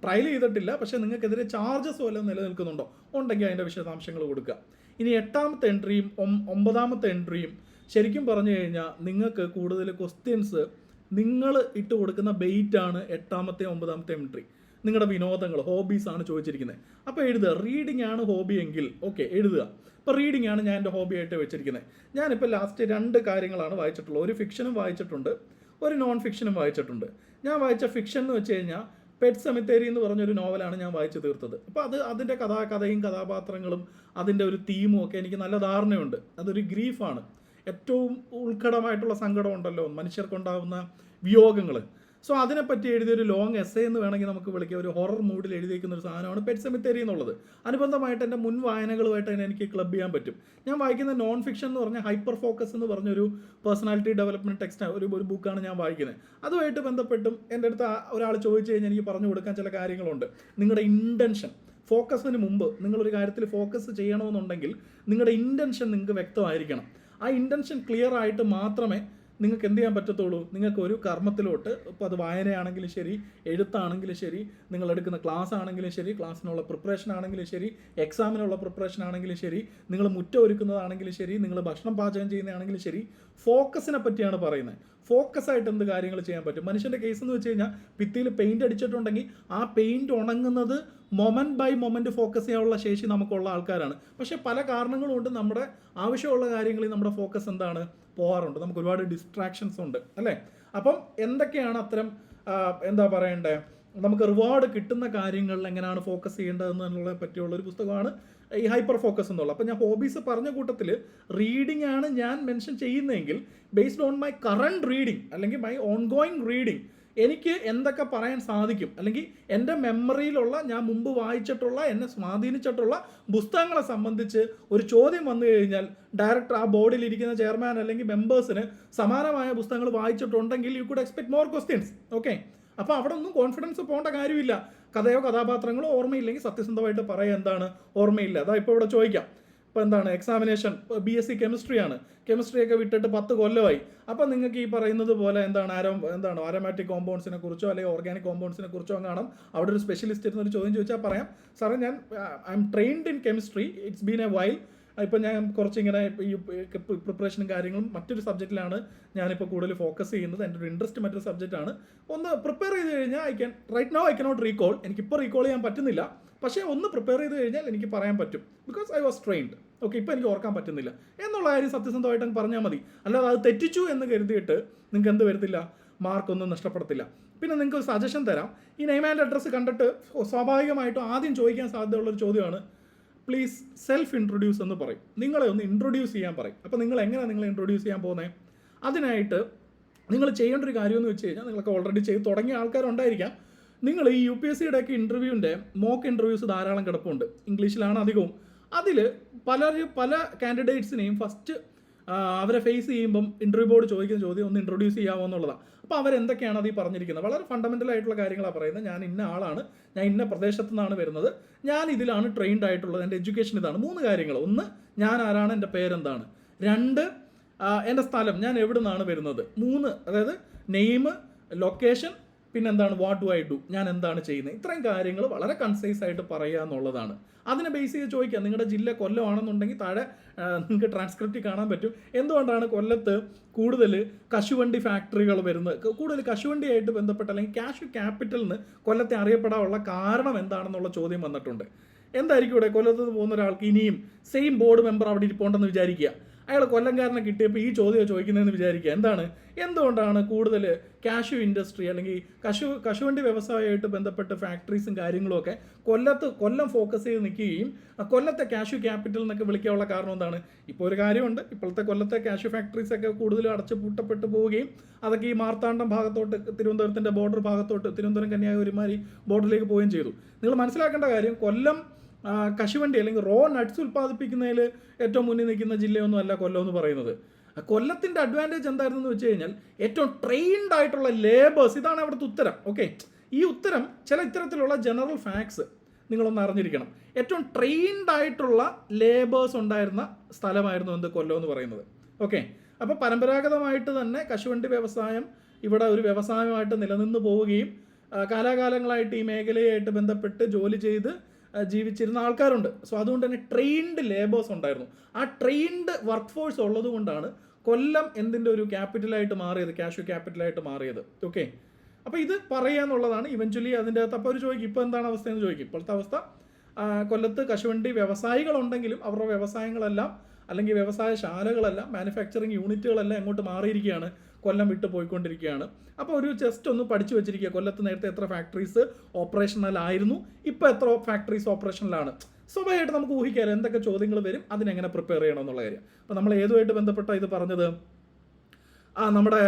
ട്രയൽ ചെയ്തിട്ടില്ല, പക്ഷേ നിങ്ങൾക്കെതിരെ ചാർജസ് വല്ലതും നിലനിൽക്കുന്നുണ്ടോ? ഉണ്ടെങ്കിൽ അതിൻ്റെ വിശദാംശങ്ങൾ കൊടുക്കുക. ഇനി 8ാമത്തെ എൻട്രിയും 9ാമത്തെ എൻട്രിയും ശരിക്കും പറഞ്ഞു കഴിഞ്ഞാൽ നിങ്ങൾക്ക് കൂടുതൽ ക്വസ്റ്റ്യൻസ് നിങ്ങൾ ഇട്ട് കൊടുക്കുന്ന ബെയ്റ്റാണ് 8ാമത്തെ 9ാമത്തെ എൻട്രി. നിങ്ങളുടെ വിനോദങ്ങൾ, ഹോബീസാണ് ചോദിച്ചിരിക്കുന്നത്. അപ്പോൾ എഴുതുക, റീഡിംഗ് ആണ് ഹോബി എങ്കിൽ ഓക്കെ എഴുതുക. ഇപ്പോൾ റീഡിംഗ് ആണ് ഞാൻ എൻ്റെ ഹോബി ആയിട്ട് വെച്ചിരിക്കുന്നത്. ഞാനിപ്പോൾ ലാസ്റ്റ് 2 കാര്യങ്ങളാണ് വായിച്ചിട്ടുള്ളത്. ഒരു ഫിക്ഷനും വായിച്ചിട്ടുണ്ട്, ഒരു നോൺ ഫിക്ഷനും വായിച്ചിട്ടുണ്ട്. ഞാൻ വായിച്ച ഫിക്ഷൻ എന്ന് വെച്ച് കഴിഞ്ഞാൽ പെറ്റ് സെമിത്തേരി എന്ന് പറഞ്ഞൊരു നോവലാണ് ഞാൻ വായിച്ചു തീർത്തത്. അപ്പോൾ അതിൻ്റെ കഥയും കഥാപാത്രങ്ങളും അതിൻ്റെ ഒരു തീമും ഒക്കെ എനിക്ക് നല്ല ധാരണയുണ്ട്. അതൊരു ഗ്രീഫാണ്, ഏറ്റവും ഉത്കടമായിട്ടുള്ള സങ്കടം ഉണ്ടല്ലോ മനുഷ്യർക്കുണ്ടാകുന്ന വിയോഗങ്ങൾ. സോ അതിനെപ്പറ്റി എഴുതിയൊരു ലോങ് എസ്സേ എന്ന് വേണമെങ്കിൽ നമുക്ക് വിളിക്കുക. ഒരു ഹൊറർ മൂഡിൽ എഴുതിയിരിക്കുന്ന ഒരു സാധനമാണ് പെറ്റ് സെമിത്തേരി എന്നുള്ളത്. അനുബന്ധമായിട്ട് എൻ്റെ മുൻ വായനകളുമായിട്ട് എനിക്ക് ക്ലബ് ചെയ്യാൻ പറ്റും. ഞാൻ വായിക്കുന്ന നോൺ ഫിക്ഷൻ എന്ന് പറഞ്ഞാൽ ഹൈപ്പർ ഫോക്കസ് എന്ന് പറഞ്ഞൊരു പേഴ്സണാലിറ്റി ഡെവലപ്മെൻറ്റ് ടെക്സ്റ്റ് ഒരു ബുക്കാണ് ഞാൻ വായിക്കുന്നത്. അതുമായിട്ട് ബന്ധപ്പെട്ടും എൻ്റെ അടുത്ത് ഒരാൾ ചോദിച്ചു കഴിഞ്ഞാൽ എനിക്ക് പറഞ്ഞു കൊടുക്കാൻ ചില കാര്യങ്ങളുണ്ട്. നിങ്ങളുടെ ഇൻറ്റൻഷൻ, ഫോക്കസിന് മുമ്പ് നിങ്ങളൊരു കാര്യത്തിൽ ഫോക്കസ് ചെയ്യണമെന്നുണ്ടെങ്കിൽ നിങ്ങളുടെ ഇൻറ്റൻഷൻ നിങ്ങൾക്ക് വ്യക്തമായിരിക്കണം. ആ ഇൻറ്റൻഷൻ ക്ലിയർ ആയിട്ട് മാത്രമേ നിങ്ങൾക്ക് എന്ത് ചെയ്യാൻ പറ്റത്തുള്ളൂ. നിങ്ങൾക്ക് ഒരു കർമ്മത്തിലോട്ട്, ഇപ്പോൾ അത് വായനയാണെങ്കിലും ശരി, എഴുത്താണെങ്കിലും ശരി, നിങ്ങളെടുക്കുന്ന ക്ലാസ് ആണെങ്കിലും ശരി, ക്ലാസ്സിനുള്ള പ്രിപ്പറേഷൻ ആണെങ്കിലും ശരി, എക്സാമിനുള്ള പ്രിപ്പറേഷൻ ആണെങ്കിലും ശരി, നിങ്ങൾ മുറ്റം ഒരുക്കുന്നതാണെങ്കിലും ശരി, നിങ്ങൾ ഭക്ഷണം പാചകം ചെയ്യുന്നതാണെങ്കിലും ശരി, ഫോക്കസിനെ പറ്റിയാണ് പറയുന്നത്. ഫോക്കസായിട്ട് എന്ത് കാര്യങ്ങൾ ചെയ്യാൻ പറ്റും. മനുഷ്യൻ്റെ കേസ് എന്ന് വെച്ച് കഴിഞ്ഞാൽ ഭിത്തിയിൽ പെയിൻറ്റ് അടിച്ചിട്ടുണ്ടെങ്കിൽ ആ പെയിൻറ്റ് ഉണങ്ങുന്നത് മൊമെൻറ്റ് ബൈ മൊമെൻറ്റ് ഫോക്കസ് ചെയ്യാനുള്ള ശേഷി നമുക്കുള്ള ആൾക്കാരാണ്. പക്ഷേ പല കാരണങ്ങളും കൊണ്ട് നമ്മുടെ ആവശ്യമുള്ള കാര്യങ്ങളിൽ നമ്മുടെ ഫോക്കസ് എന്താണ് പോകാറുണ്ട്. നമുക്ക് ഒരുപാട് ഡിസ്ട്രാക്ഷൻസ് ഉണ്ട് അല്ലേ. അപ്പം എന്തൊക്കെയാണ് അത്തരം എന്താ പറയണ്ടേ, നമുക്ക് റിവാർഡ് കിട്ടുന്ന കാര്യങ്ങളിൽ എങ്ങനെയാണ് ഫോക്കസ് ചെയ്യേണ്ടതെന്നുള്ളതിനെ പറ്റിയുള്ളൊരു പുസ്തകമാണ് ഈ ഹൈപ്പർ ഫോക്കസ് എന്നുള്ളത്. അപ്പോൾ ഞാൻ ഹോബീസ് പറഞ്ഞ കൂട്ടത്തിൽ റീഡിംഗ് ആണ് ഞാൻ മെൻഷൻ ചെയ്യുന്നതെങ്കിൽ based on my current reading അല്ലെങ്കിൽ മൈ ഓൺ ഗോയിങ് റീഡിംഗ് എനിക്ക് എന്തൊക്കെ പറയാൻ സാധിക്കും, അല്ലെങ്കിൽ എൻ്റെ മെമ്മറിയിലുള്ള ഞാൻ മുമ്പ് വായിച്ചിട്ടുള്ള എന്നെ സ്വാധീനിച്ചിട്ടുള്ള പുസ്തകങ്ങളെ സംബന്ധിച്ച് ഒരു ചോദ്യം വന്നു കഴിഞ്ഞാൽ ഡയറക്ടർ ആ ബോർഡിലിരിക്കുന്ന ചെയർമാൻ അല്ലെങ്കിൽ മെമ്പേഴ്സിന് സമാനമായ പുസ്തകങ്ങൾ വായിച്ചിട്ടുണ്ടെങ്കിൽ you could expect more questions. Okay, അപ്പോൾ അവിടെ ഒന്നും കോൺഫിഡൻസ് പോകേണ്ട കാര്യമില്ല. കഥയോ കഥാപാത്രങ്ങളോ ഓർമ്മയില്ലെങ്കിൽ സത്യസന്ധമായിട്ട് പറയാൻ എന്താണ് ഓർമ്മയില്ല. അതാ ഇപ്പോൾ ഇവിടെ ചോദിക്കാം. ഇപ്പോൾ എന്താണ് എക്സാമിനേഷൻ BSc കെമിസ്ട്രിയാണ്, കെമിസ്ട്രിയൊക്കെ വിട്ടിട്ട് 10 കൊല്ലമായി. അപ്പോൾ നിങ്ങൾക്ക് ഈ പറയുന്നത് പോലെ എന്താണ് ആരോമാറ്റിക് കോമ്പൗണ്ട്സിനെ കുറിച്ചോ അല്ലെങ്കിൽ ഓർഗാനിക് കോമ്പൗണ്ട്സിനെ കുറിച്ചോ കാണാം. അവിടെ ഒരു സ്പെഷ്യലിസ്റ്റ് ഇരുന്നൊരു ചോദ്യം ചോദിച്ചാൽ പറയാം, സാറേ ഞാൻ I M trained in chemistry, it's been A while. ഇപ്പം ഞാൻ കുറച്ചിങ്ങനെ ഈ പ്രിപ്പറേഷനും കാര്യങ്ങളും മറ്റൊരു സബ്ജക്റ്റിലാണ് ഞാനിപ്പോൾ കൂടുതൽ ഫോക്കസ് ചെയ്യുന്നത്. എൻ്റെ ഒരു ഇൻട്രസ്റ്റ് മറ്റൊരു സബ്ജക്റ്റാണ്. ഒന്ന് പ്രിപ്പയർ ചെയ്ത് കഴിഞ്ഞാൽ ഐ കനോട്ട് റീകോൾ, എനിക്കിപ്പോൾ റീകോൾ ചെയ്യാൻ പറ്റുന്നില്ല, പക്ഷേ ഒന്ന് പ്രിപ്പയർ ചെയ്ത് കഴിഞ്ഞാൽ എനിക്ക് പറയാൻ പറ്റും. Because I was trained. Okay, ഇപ്പോൾ എനിക്ക് ഓർക്കാൻ പറ്റുന്നില്ല എന്നുള്ള കാര്യം സത്യസന്ധമായിട്ട് അങ്ങ് പറഞ്ഞാൽ മതി. അല്ലാതെ അത് തെറ്റിച്ചു എന്ന് കരുതിയിട്ട് നിങ്ങൾക്ക് എന്ത് വരത്തില്ല, മാർക്കൊന്നും നഷ്ടപ്പെടത്തില്ല. പിന്നെ നിങ്ങൾക്ക് ഒരു സജഷൻ തരാം. ഈ നെയിം ആൻഡ് അഡ്രസ്സ് കണ്ടിട്ട് സ്വാഭാവികമായിട്ടും ആദ്യം ചോദിക്കാൻ സാധ്യതയുള്ളൊരു ചോദ്യമാണ്, പ്ലീസ് സെൽഫ് ഇൻട്രൊഡ്യൂസ് എന്ന് പറയും. നിങ്ങളെ ഒന്ന് ഇൻട്രൊഡ്യൂസ് ചെയ്യാൻ പറയും. അപ്പോൾ നിങ്ങൾ എങ്ങനെയാണ് നിങ്ങളെ ഇൻട്രൊഡ്യൂസ് ചെയ്യാൻ പോകുന്നത്? അതിനായിട്ട് നിങ്ങൾ ചെയ്യേണ്ട ഒരു കാര്യമെന്ന് വെച്ച് കഴിഞ്ഞാൽ, നിങ്ങളൊക്കെ ഓൾറെഡി ചെയ്ത് തുടങ്ങിയ ആൾക്കാരുണ്ടായിരിക്കാം. നിങ്ങൾ ഈ UPSCയുടെ ഒക്കെ ഇൻ്റർവ്യൂവിൻ്റെ മോക്ക് ഇൻ്റർവ്യൂസ് ധാരാളം കിടപ്പുണ്ട്. ഇംഗ്ലീഷിലാണ് അധികവും. അതിൽ പല കാൻഡിഡേറ്റ്സിനെയും ഫസ്റ്റ് അവരെ ഫേസ് ചെയ്യുമ്പം ഇൻ്റർവ്യൂ ബോർഡ് ചോദിക്കുന്ന ചോദ്യം ഒന്ന് ഇൻട്രൊഡ്യൂസ് ചെയ്യാമോ എന്നുള്ളതാണ്. അപ്പോൾ അവരെന്തൊക്കെയാണ് അത് ഈ പറഞ്ഞിരിക്കുന്നത്? വളരെ ഫണ്ടമെൻ്റൽ ആയിട്ടുള്ള കാര്യങ്ങളാണ് പറയുന്നത്. ഞാൻ ഇന്ന ആളാണ്, ഞാൻ ഇന്ന പ്രദേശത്തു നിന്നാണ് വരുന്നത്, ഞാൻ ഇതിലാണ് ട്രെയിൻഡ് ആയിട്ടുള്ളത്, എൻ്റെ എഡ്യൂക്കേഷൻ ഇതാണ്. 3 കാര്യങ്ങൾ. 1, ഞാൻ ആരാണ്, എൻ്റെ പേരെന്താണ്. 2, എൻ്റെ സ്ഥലം, ഞാൻ എവിടെ നിന്നാണ് വരുന്നത്. 3, അതായത് നെയിം, ലൊക്കേഷൻ, പിന്നെ എന്താണ് വാട്ട് ഡു ഐ ഡു, ഞാൻ എന്താണ് ചെയ്യുന്നത്. ഇത്രയും കാര്യങ്ങൾ വളരെ കൺസൈസ് ആയിട്ട് പറയുക എന്നുള്ളതാണ്. അതിനെ ബേസ് ചെയ്ത് ചോദിക്കുക. നിങ്ങളുടെ ജില്ല കൊല്ലമാണെന്നുണ്ടെങ്കിൽ താഴെ നിങ്ങൾക്ക് ട്രാൻസ്ക്രിപ്റ്റ് കാണാൻ പറ്റും എന്തുകൊണ്ടാണ് കൊല്ലത്ത് കൂടുതൽ കശുവണ്ടി ഫാക്ടറികൾ വരുന്നത്, കൂടുതൽ കശുവണ്ടിയായിട്ട് ബന്ധപ്പെട്ട അല്ലെങ്കിൽ കാഷ്യൂ ക്യാപിറ്റൽ എന്ന് കൊല്ലത്തെ അറിയപ്പെടാനുള്ള കാരണം എന്താണെന്നുള്ള ചോദ്യം വന്നിട്ടുണ്ട്. എന്തായിരിക്കും ഇവിടെ കൊല്ലത്ത് നിന്ന് പോകുന്ന ഒരാൾക്ക് ഇനിയും സെയിം ബോർഡ് മെമ്പർ അവിടെ ഇരിപ്പുണ്ടെന്ന് വിചാരിക്കുക. അയാൾ കൊല്ലംകാരനെ കിട്ടിയപ്പോൾ ഈ ചോദ്യം ചോദിക്കുന്നതെന്ന് വിചാരിക്കുക. എന്തുകൊണ്ടാണ് കൂടുതൽ കാഷ്യൂ ഇൻഡസ്ട്രി അല്ലെങ്കിൽ കശുവണ്ടി വ്യവസായമായിട്ട് ബന്ധപ്പെട്ട് ഫാക്ടറീസും കാര്യങ്ങളുമൊക്കെ കൊല്ലം ഫോക്കസ് ചെയ്ത് നിൽക്കുകയും കൊല്ലത്തെ കാഷ്യൂ ക്യാപിറ്റൽ എന്നൊക്കെ വിളിക്കാനുള്ള കാരണം എന്താണ്? ഇപ്പോൾ ഒരു കാര്യമുണ്ട്, ഇപ്പോഴത്തെ കൊല്ലത്തെ കാഷ്യൂ ഫാക്ടറീസൊക്കെ കൂടുതലും അടച്ചു പൂട്ടപ്പെട്ടു പോവുകയും അതൊക്കെ ഈ മാർത്താണ്ഡം ഭാഗത്തോട്ട്, തിരുവനന്തപുരത്തിൻ്റെ ബോർഡർ ഭാഗത്തോട്ട്, തിരുവനന്തപുരം കന്യാകുമാരി ബോർഡറിലേക്ക് പോവുകയും ചെയ്തു. നിങ്ങൾ മനസ്സിലാക്കേണ്ട കാര്യം, കൊല്ലം കശുവണ്ടി അല്ലെങ്കിൽ റോ നട്ട്സ് ഉൽപ്പാദിപ്പിക്കുന്നതിൽ ഏറ്റവും മുന്നിൽ നിൽക്കുന്ന ജില്ലയൊന്നും അല്ല കൊല്ലം എന്ന് പറയുന്നത്. കൊല്ലത്തിൻ്റെ അഡ്വാൻറ്റേജ് എന്തായിരുന്നു എന്ന് വെച്ച് കഴിഞ്ഞാൽ ഏറ്റവും ട്രെയിൻഡ് ആയിട്ടുള്ള ലേബേഴ്സ്. ഇതാണ് അവിടുത്തെ ഉത്തരം. ഓക്കെ, ഈ ഉത്തരം ചില ഇത്തരത്തിലുള്ള ജനറൽ ഫാക്ട്സ് നിങ്ങളൊന്ന് അറിഞ്ഞിരിക്കണം. ഏറ്റവും ട്രെയിൻഡ് ആയിട്ടുള്ള ലേബേഴ്സ് ഉണ്ടായിരുന്ന സ്ഥലമായിരുന്നു എന്ത് കൊല്ലം എന്ന് പറയുന്നത്. ഓക്കെ, അപ്പോൾ പരമ്പരാഗതമായിട്ട് തന്നെ കശുവണ്ടി വ്യവസായം ഇവിടെ ഒരു വ്യവസായമായിട്ട് നിലനിന്ന് പോവുകയും കാലാകാലങ്ങളായിട്ട് ഈ മേഖലയായിട്ട് ബന്ധപ്പെട്ട് ജോലി ചെയ്ത് ജീവിച്ചിരുന്ന ആൾക്കാരുണ്ട്. സോ അതുകൊണ്ട് തന്നെ ട്രെയിൻഡ് ലേബേഴ്സ് ഉണ്ടായിരുന്നു. ആ ട്രെയിൻഡ് വർക്ക് ഫോഴ്സ് ഉള്ളത് കൊണ്ടാണ് കൊല്ലം എന്തിൻ്റെ ഒരു ക്യാപിറ്റലായിട്ട് മാറിയത്, കാഷ്യൂ ക്യാപിറ്റലായിട്ട് മാറിയത്. ഓക്കെ, അപ്പോൾ ഇത് പറയുക എന്നുള്ളതാണ് ഇവഞ്ച്വലി അതിൻ്റെ അകത്ത്. അപ്പോൾ അവർ ചോദിക്കും ഇപ്പോൾ എന്താണ് അവസ്ഥയെന്ന് ചോദിക്കും. ഇപ്പോഴത്തെ അവസ്ഥ കൊല്ലത്ത് കശുവണ്ടി വ്യവസായികളുണ്ടെങ്കിലും അവരുടെ വ്യവസായങ്ങളെല്ലാം അല്ലെങ്കിൽ വ്യവസായശാലകളെല്ലാം മാനുഫാക്ചറിങ് യൂണിറ്റുകളെല്ലാം എങ്ങോട്ട് മാറിയിരിക്കുകയാണ്, കൊല്ലം വിട്ട് പോയിക്കൊണ്ടിരിക്കുകയാണ്. അപ്പോൾ ഒരു ജസ്റ്റ് ഒന്ന് പഠിച്ചു വെച്ചിരിക്കുക. കൊല്ലത്ത് നേരത്തെ എത്ര ഫാക്ടറീസ് ഓപ്പറേഷണലായിരുന്നു, ഇപ്പോൾ എത്ര ഫാക്ടറീസ് ഓപ്പറേഷനിലാണ്. സ്വാഭാവികമായിട്ട് നമുക്ക് ഊഹിക്കാമല്ലോ എന്തൊക്കെ ചോദ്യങ്ങൾ വരും, അതിനെങ്ങനെ പ്രിപ്പയർ ചെയ്യണം എന്നുള്ള കാര്യം. അപ്പോൾ നമ്മൾ ഏതുമായിട്ട് ബന്ധപ്പെട്ട ഇത് പറഞ്ഞത്, നമ്മുടെ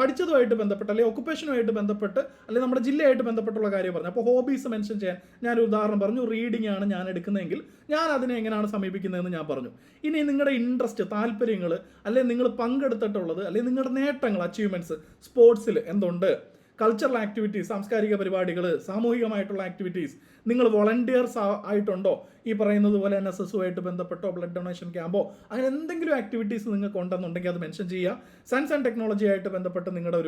പഠിച്ചതുമായിട്ട് ബന്ധപ്പെട്ട് അല്ലെങ്കിൽ ഒക്കുപ്പേഷനുമായിട്ട് ബന്ധപ്പെട്ട് അല്ലെങ്കിൽ നമ്മുടെ ജില്ലയായിട്ട് ബന്ധപ്പെട്ടുള്ള കാര്യം പറഞ്ഞു. അപ്പോൾ ഹോബീസ് മെൻഷൻ ചെയ്യാൻ ഞാനൊരു ഉദാഹരണം പറഞ്ഞു. റീഡിംഗ് ആണ് ഞാൻ എടുക്കുന്നതെങ്കിൽ ഞാൻ അതിനെ എങ്ങനെയാണ് സമീപിക്കുന്നതെന്ന് ഞാൻ പറഞ്ഞു. ഇനി നിങ്ങളുടെ ഇൻട്രസ്റ്റ്, താല്പര്യങ്ങൾ, അല്ലെങ്കിൽ നിങ്ങൾ പങ്കെടുത്തിട്ടുള്ളത്, അല്ലെങ്കിൽ നിങ്ങളുടെ നേട്ടങ്ങൾ, അച്ചീവ്മെൻറ്റ്സ്, സ്പോർട്സിൽ എന്തുണ്ട്, കൾച്ചറൽ ആക്ടിവിറ്റീസ്, സാംസ്കാരിക പരിപാടികൾ, സാമൂഹികമായിട്ടുള്ള ആക്ടിവിറ്റീസ്, നിങ്ങൾ വോളണ്ടിയേഴ്സ് ആയിട്ടുണ്ടോ, ഈ പറയുന്നത് പോലെ NSSുമായിട്ട് ബന്ധപ്പെട്ടോ ബ്ലഡ് ഡൊണേഷൻ ക്യാമ്പോ അങ്ങനെ എന്തെങ്കിലും ആക്ടിവിറ്റീസ് നിങ്ങൾക്ക് ഉണ്ടെന്നുണ്ടെങ്കിൽ അത് മെൻഷൻ ചെയ്യുക. സയൻസ് ആൻഡ് ടെക്നോളജി ആയിട്ട് ബന്ധപ്പെട്ട് നിങ്ങളുടെ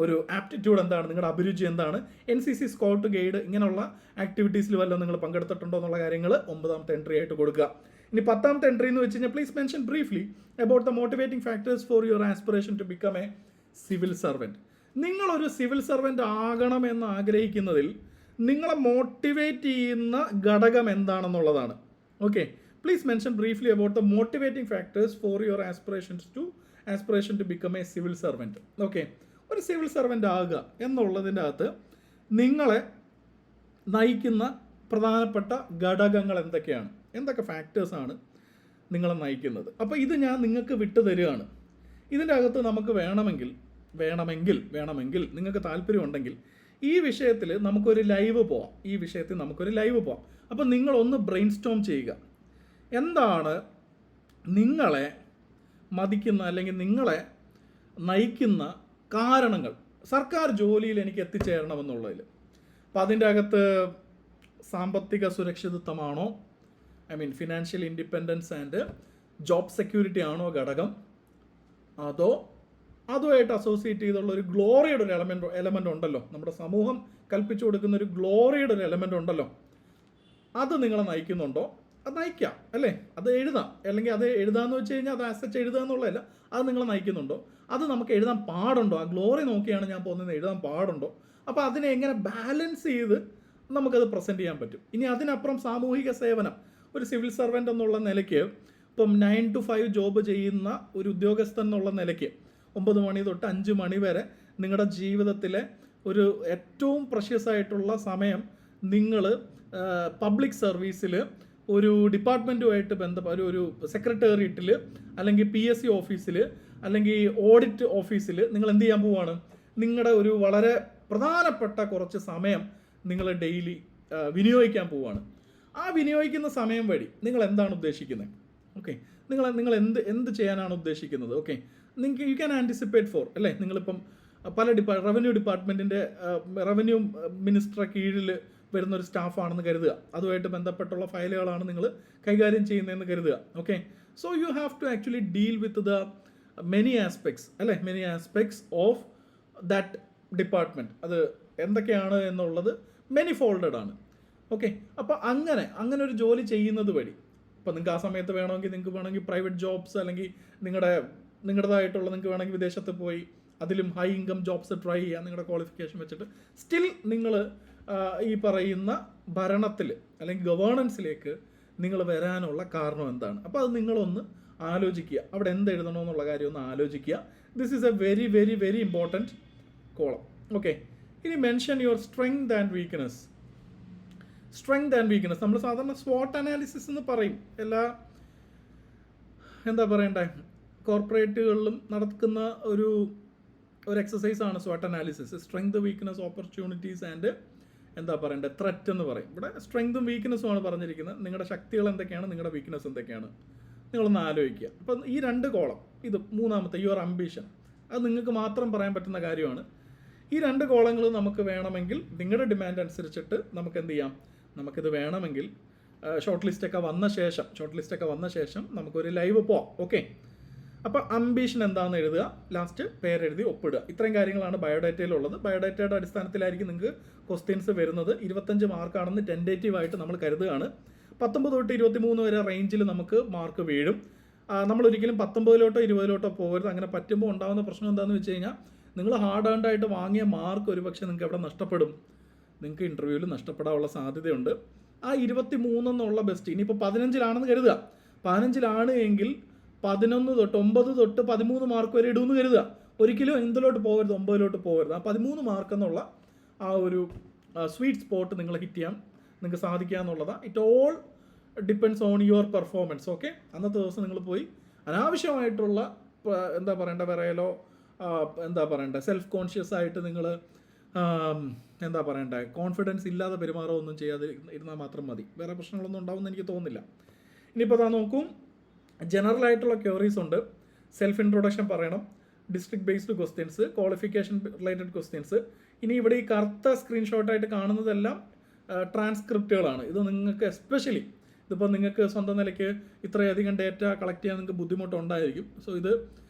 ഒരു ആപ്റ്റിറ്റ്യൂഡ് എന്താണ്, നിങ്ങളുടെ അഭിരുചി എന്താണ്, NCC സ്കൗട്ട് ഗൈഡ് ഇങ്ങനെയുള്ള ആക്ടിവിറ്റീസിൽ വല്ലതും നിങ്ങൾ പങ്കെടുത്തിട്ടുണ്ടോ എന്നുള്ള കാര്യങ്ങൾ 9ാമത്തെ എൻട്രി ആയിട്ട് കൊടുക്കുക. ഇനി 10ാമത്തെ എൻട്രി എന്ന് വെച്ച് കഴിഞ്ഞാൽ please mention briefly about the motivating factors for your aspiration to become a civil servant. നിങ്ങളൊരു സിവിൽ സർവൻ്റ് ആകണമെന്ന് ആഗ്രഹിക്കുന്നതിൽ നിങ്ങളെ മോട്ടിവേറ്റ് ചെയ്യുന്ന ഘടകം എന്താണെന്നുള്ളതാണ്. Okay, please mention briefly about the motivating factors for your aspiration to become a civil servant. Okay, ഒരു സിവിൽ സർവൻ്റ് ആകുക എന്നുള്ളതിൻ്റെ അകത്ത് നിങ്ങളെ നയിക്കുന്ന പ്രധാനപ്പെട്ട ഘടകങ്ങൾ എന്തൊക്കെയാണ്, എന്തൊക്കെ ഫാക്ടേഴ്സാണ് നിങ്ങളെ നയിക്കുന്നത്. അപ്പോൾ ഇത് ഞാൻ നിങ്ങൾക്ക് വിട്ടു തരികയാണ്. ഇതിൻ്റെ അകത്ത് നമുക്ക് വേണമെങ്കിൽ നിങ്ങൾക്ക് താല്പര്യമുണ്ടെങ്കിൽ ഈ വിഷയത്തിൽ നമുക്കൊരു ലൈവ് പോവാം. അപ്പോൾ നിങ്ങളൊന്ന് ബ്രെയിൻ സ്റ്റോം ചെയ്യുക. എന്താണ് നിങ്ങളെ മതിക്കുന്ന അല്ലെങ്കിൽ നിങ്ങളെ നയിക്കുന്ന കാരണങ്ങൾ, സർക്കാർ ജോലിയിൽ എനിക്ക് എത്തിച്ചേരണമെന്നുള്ളതിൽ. അപ്പോൾ അതിൻ്റെ അകത്ത് സാമ്പത്തിക സുരക്ഷിതത്വമാണോ, financial independence and job security ആണോ ഘടകം, അതോ അതുമായിട്ട് അസോസിയേറ്റ് ചെയ്തുള്ള ഒരു ഗ്ലോറിയുടെ ഒരു എലമെൻ്റ് ഉണ്ടല്ലോ, നമ്മുടെ സമൂഹം കൽപ്പിച്ചു കൊടുക്കുന്ന ഒരു ഗ്ലോറിയുടെ ഒരു എലമെൻ്റ് ഉണ്ടല്ലോ, അത് നിങ്ങളെ നയിക്കുന്നുണ്ടോ? അത് നയിക്കാം അല്ലേ, അത് എഴുതാം. അല്ലെങ്കിൽ അത് എഴുതാമെന്ന് വെച്ച് കഴിഞ്ഞാൽ അത് ആസച്ച് എഴുതുക എന്നുള്ളതല്ല, അത് നിങ്ങളെ നയിക്കുന്നുണ്ടോ? അത് നമുക്ക് എഴുതാൻ പാടുണ്ടോ? ആ ഗ്ലോറി നോക്കിയാണ് ഞാൻ പോകുന്നത്, എഴുതാൻ പാടുണ്ടോ? അപ്പോൾ അതിനെ എങ്ങനെ ബാലൻസ് ചെയ്ത് നമുക്കത് പ്രസൻറ്റ് ചെയ്യാൻ പറ്റും. ഇനി അതിനപ്പുറം സാമൂഹിക സേവനം, ഒരു സിവിൽ സർവൻ്റ് എന്നുള്ള നിലയ്ക്ക് ഇപ്പം 9 to 5 ജോബ് ചെയ്യുന്ന ഒരു ഉദ്യോഗസ്ഥൻ എന്നുള്ള നിലയ്ക്ക് 9 മണി തൊട്ട് 5 മണി വരെ നിങ്ങളുടെ ജീവിതത്തിലെ ഒരു ഏറ്റവും പ്രഷ്യസ് ആയിട്ടുള്ള സമയം നിങ്ങൾ പബ്ലിക് സർവീസിൽ ഒരു ഡിപ്പാർട്ട്മെൻറ്റുമായിട്ട് ബന്ധപ്പെട്ട ഒരു സെക്രട്ടേറിയറ്റിൽ അല്ലെങ്കിൽ PSC ഓഫീസിൽ അല്ലെങ്കിൽ ഓഡിറ്റ് ഓഫീസിൽ നിങ്ങൾ എന്ത് ചെയ്യാൻ പോവുകയാണ്? നിങ്ങളുടെ ഒരു വളരെ പ്രധാനപ്പെട്ട കുറച്ച് സമയം നിങ്ങൾ ഡെയിലി വിനിയോഗിക്കാൻ പോവുകയാണ്. ആ വിനിയോഗിക്കുന്ന സമയം വഴി നിങ്ങൾ എന്താണ് ഉദ്ദേശിക്കുന്നത്? ഓക്കെ, നിങ്ങൾ എന്ത് ചെയ്യാനാണ് ഉദ്ദേശിക്കുന്നത്? ഓക്കെ, നിങ്ങൾക്ക് യു ക്യാൻ ആൻറ്റിസിപ്പേറ്റ് ഫോർ അല്ലേ? നിങ്ങളിപ്പം പല റവന്യൂ ഡിപ്പാർട്ട്മെൻറ്റിൻ്റെ റവന്യൂ മിനിസ്റ്ററുടെ കീഴിൽ വരുന്ന ഒരു സ്റ്റാഫാണെന്ന് കരുതുക. അതുമായിട്ട് ബന്ധപ്പെട്ടുള്ള ഫയലുകളാണ് നിങ്ങൾ കൈകാര്യം ചെയ്യുന്നതെന്ന് കരുതുക. Okay, so you have to actually deal with the many aspects അല്ലേ, many aspects of that department. അത് എന്തൊക്കെയാണ് എന്നുള്ളത് മെനി ഫോൾഡഡ് ആണ്. ഓക്കെ, അപ്പോൾ അങ്ങനെ ഒരു ജോലി ചെയ്യുന്നത് വഴി ഇപ്പോൾ നിങ്ങൾക്ക് ആ സമയത്ത് നിങ്ങൾക്ക് പ്രൈവറ്റ് ജോബ്സ് അല്ലെങ്കിൽ നിങ്ങളുടേതായിട്ടുള്ള നിങ്ങൾക്ക് വേണമെങ്കിൽ വിദേശത്ത് പോയി അതിലും ഹൈ ഇൻകം ജോബ്സ് ട്രൈ ചെയ്യാം നിങ്ങളുടെ ക്വാളിഫിക്കേഷൻ വെച്ചിട്ട്. സ്റ്റിൽ നിങ്ങൾ ഈ പറയുന്ന ഭരണത്തിൽ അല്ലെങ്കിൽ ഗവേണൻസിലേക്ക് നിങ്ങൾ വരാനുള്ള കാരണം എന്താണ്? അപ്പോൾ അത് നിങ്ങളൊന്ന് ആലോചിക്കുക. അവിടെ എന്ത് എഴുതണമെന്നുള്ള കാര്യം ഒന്ന് ആലോചിക്കുക. This is a very very very important column. Okay, ഇനി mention your strength and weakness. Strength and weakness നമ്മൾ സാധാരണ SWOT അനാലിസിസ് എന്ന് പറയും. എല്ലാ എന്താ പറയണ്ടേ കോർപ്പറേറ്റുകളിലും നടക്കുന്ന ഒരു എക്സസൈസാണ് SWOT analysis. Strength, weakness, opportunities and എന്താ പറയണ്ടേ ത്രെറ്റ് എന്ന് പറയും. ഇവിടെ സ്ട്രെങ്തും വീക്ക്നെസ്സുമാണ് പറഞ്ഞിരിക്കുന്നത്. നിങ്ങളുടെ ശക്തികൾ എന്തൊക്കെയാണ്, നിങ്ങളുടെ വീക്ക്നെസ് എന്തൊക്കെയാണ്, നിങ്ങളൊന്ന് ആലോചിക്കുക. അപ്പം ഈ 2 കോളം, ഇത് മൂന്നാമത്തെ യുവർ അംബിഷൻ, അത് നിങ്ങൾക്ക് മാത്രം പറയാൻ പറ്റുന്ന കാര്യമാണ്. ഈ 2 കോളങ്ങൾ നമുക്ക് വേണമെങ്കിൽ നിങ്ങളുടെ ഡിമാൻഡ് അനുസരിച്ചിട്ട് നമുക്ക് എന്ത് ചെയ്യാം, നമുക്കിത് വേണമെങ്കിൽ ഷോർട്ട് ലിസ്റ്റൊക്കെ വന്ന ശേഷം നമുക്കൊരു ലൈവ് പോവാം. ഓക്കെ, അപ്പോൾ അംബീഷൻ എന്താണെന്ന് എഴുതുക, ലാസ്റ്റ് പേരെഴുതി ഒപ്പിടുക. ഇത്രയും കാര്യങ്ങളാണ് ബയോഡേറ്റയിലുള്ളത്. ബയോഡേറ്റയുടെ അടിസ്ഥാനത്തിലായിരിക്കും നിങ്ങൾക്ക് ക്വസ്റ്റ്യൻസ് വരുന്നത്. 25 മാർക്കാണെന്ന് ടെൻറ്റേറ്റീവായിട്ട് നമ്മൾ കരുതുകയാണ്. 19 തൊട്ട് 23 വരെ റേഞ്ചിൽ നമുക്ക് മാർക്ക് വീഴും. നമ്മളൊരിക്കലും 19ലോട്ടോ 20ലോട്ടോ പോകരുത്. അങ്ങനെ പറ്റുമ്പോൾ ഉണ്ടാകുന്ന പ്രശ്നം എന്താണെന്ന് വെച്ച് കഴിഞ്ഞാൽ നിങ്ങൾ ഹാർഡ് ഏൺഡ് ആയിട്ട് വാങ്ങിയ മാർക്ക് ഒരുപക്ഷെ നിങ്ങൾക്ക് എവിടെ നഷ്ടപ്പെടും, നിങ്ങൾക്ക് ഇൻ്റർവ്യൂവിൽ നഷ്ടപ്പെടാനുള്ള സാധ്യതയുണ്ട്. ആ 23 എന്നുള്ള ബെസ്റ്റ് ഇനിയിപ്പോൾ 15-ലാണെന്ന് കരുതുക. 15-ലാണ് എങ്കിൽ 11 തൊട്ട് 9 തൊട്ട് 13 മാർക്ക് വരെ ഇടുമെന്ന് കരുതുക. ഒരിക്കലും എന്തിലോട്ട് പോകരുത്, 9ലോട്ട് പോകരുത്. ആ 13 മാർക്ക് എന്നുള്ള ആ ഒരു സ്വീറ്റ് സ്പോട്ട് നിങ്ങൾ ഹിറ്റ് ചെയ്യാൻ നിങ്ങൾക്ക് സാധിക്കുക എന്നുള്ളതാണ്. It all depends on your performance. Okay, അന്നത്തെ ദിവസം നിങ്ങൾ പോയി അനാവശ്യമായിട്ടുള്ള എന്താ പറയണ്ട വിറയലോ എന്താ പറയണ്ട സെൽഫ് കോൺഷ്യസ് ആയിട്ട് നിങ്ങൾ എന്താ പറയണ്ടേ കോൺഫിഡൻസ് ഇല്ലാതെ പെരുമാറുക ഒന്നും ചെയ്യാതെ ഇരുന്നാൽ മാത്രം മതി. വേറെ പ്രശ്നങ്ങളൊന്നും ഉണ്ടാവുമെന്ന് എനിക്ക് തോന്നുന്നില്ല. ഇനിയിപ്പോൾ അതാ നോക്കൂ, ജനറൽ ആയിട്ടുള്ള ക്വയറീസ് ഉണ്ട്. സെൽഫ് ഇൻട്രൊഡക്ഷൻ പറയണം, district based questions, qualification related questions. ഇനി ഇവിടെ ഈ കറുത്ത സ്ക്രീൻഷോട്ടായിട്ട് കാണുന്നതെല്ലാം ട്രാൻസ്ക്രിപ്റ്റുകളാണ്. ഇത് നിങ്ങൾക്ക് എസ്പെഷ്യലി ഇതിപ്പോൾ നിങ്ങൾക്ക് സ്വന്തം നിലയ്ക്ക് ഇത്രയധികം ഡേറ്റ കളക്ട് ചെയ്യാൻ നിങ്ങൾക്ക് ബുദ്ധിമുട്ടുണ്ടായിരിക്കും. സോ ഇത്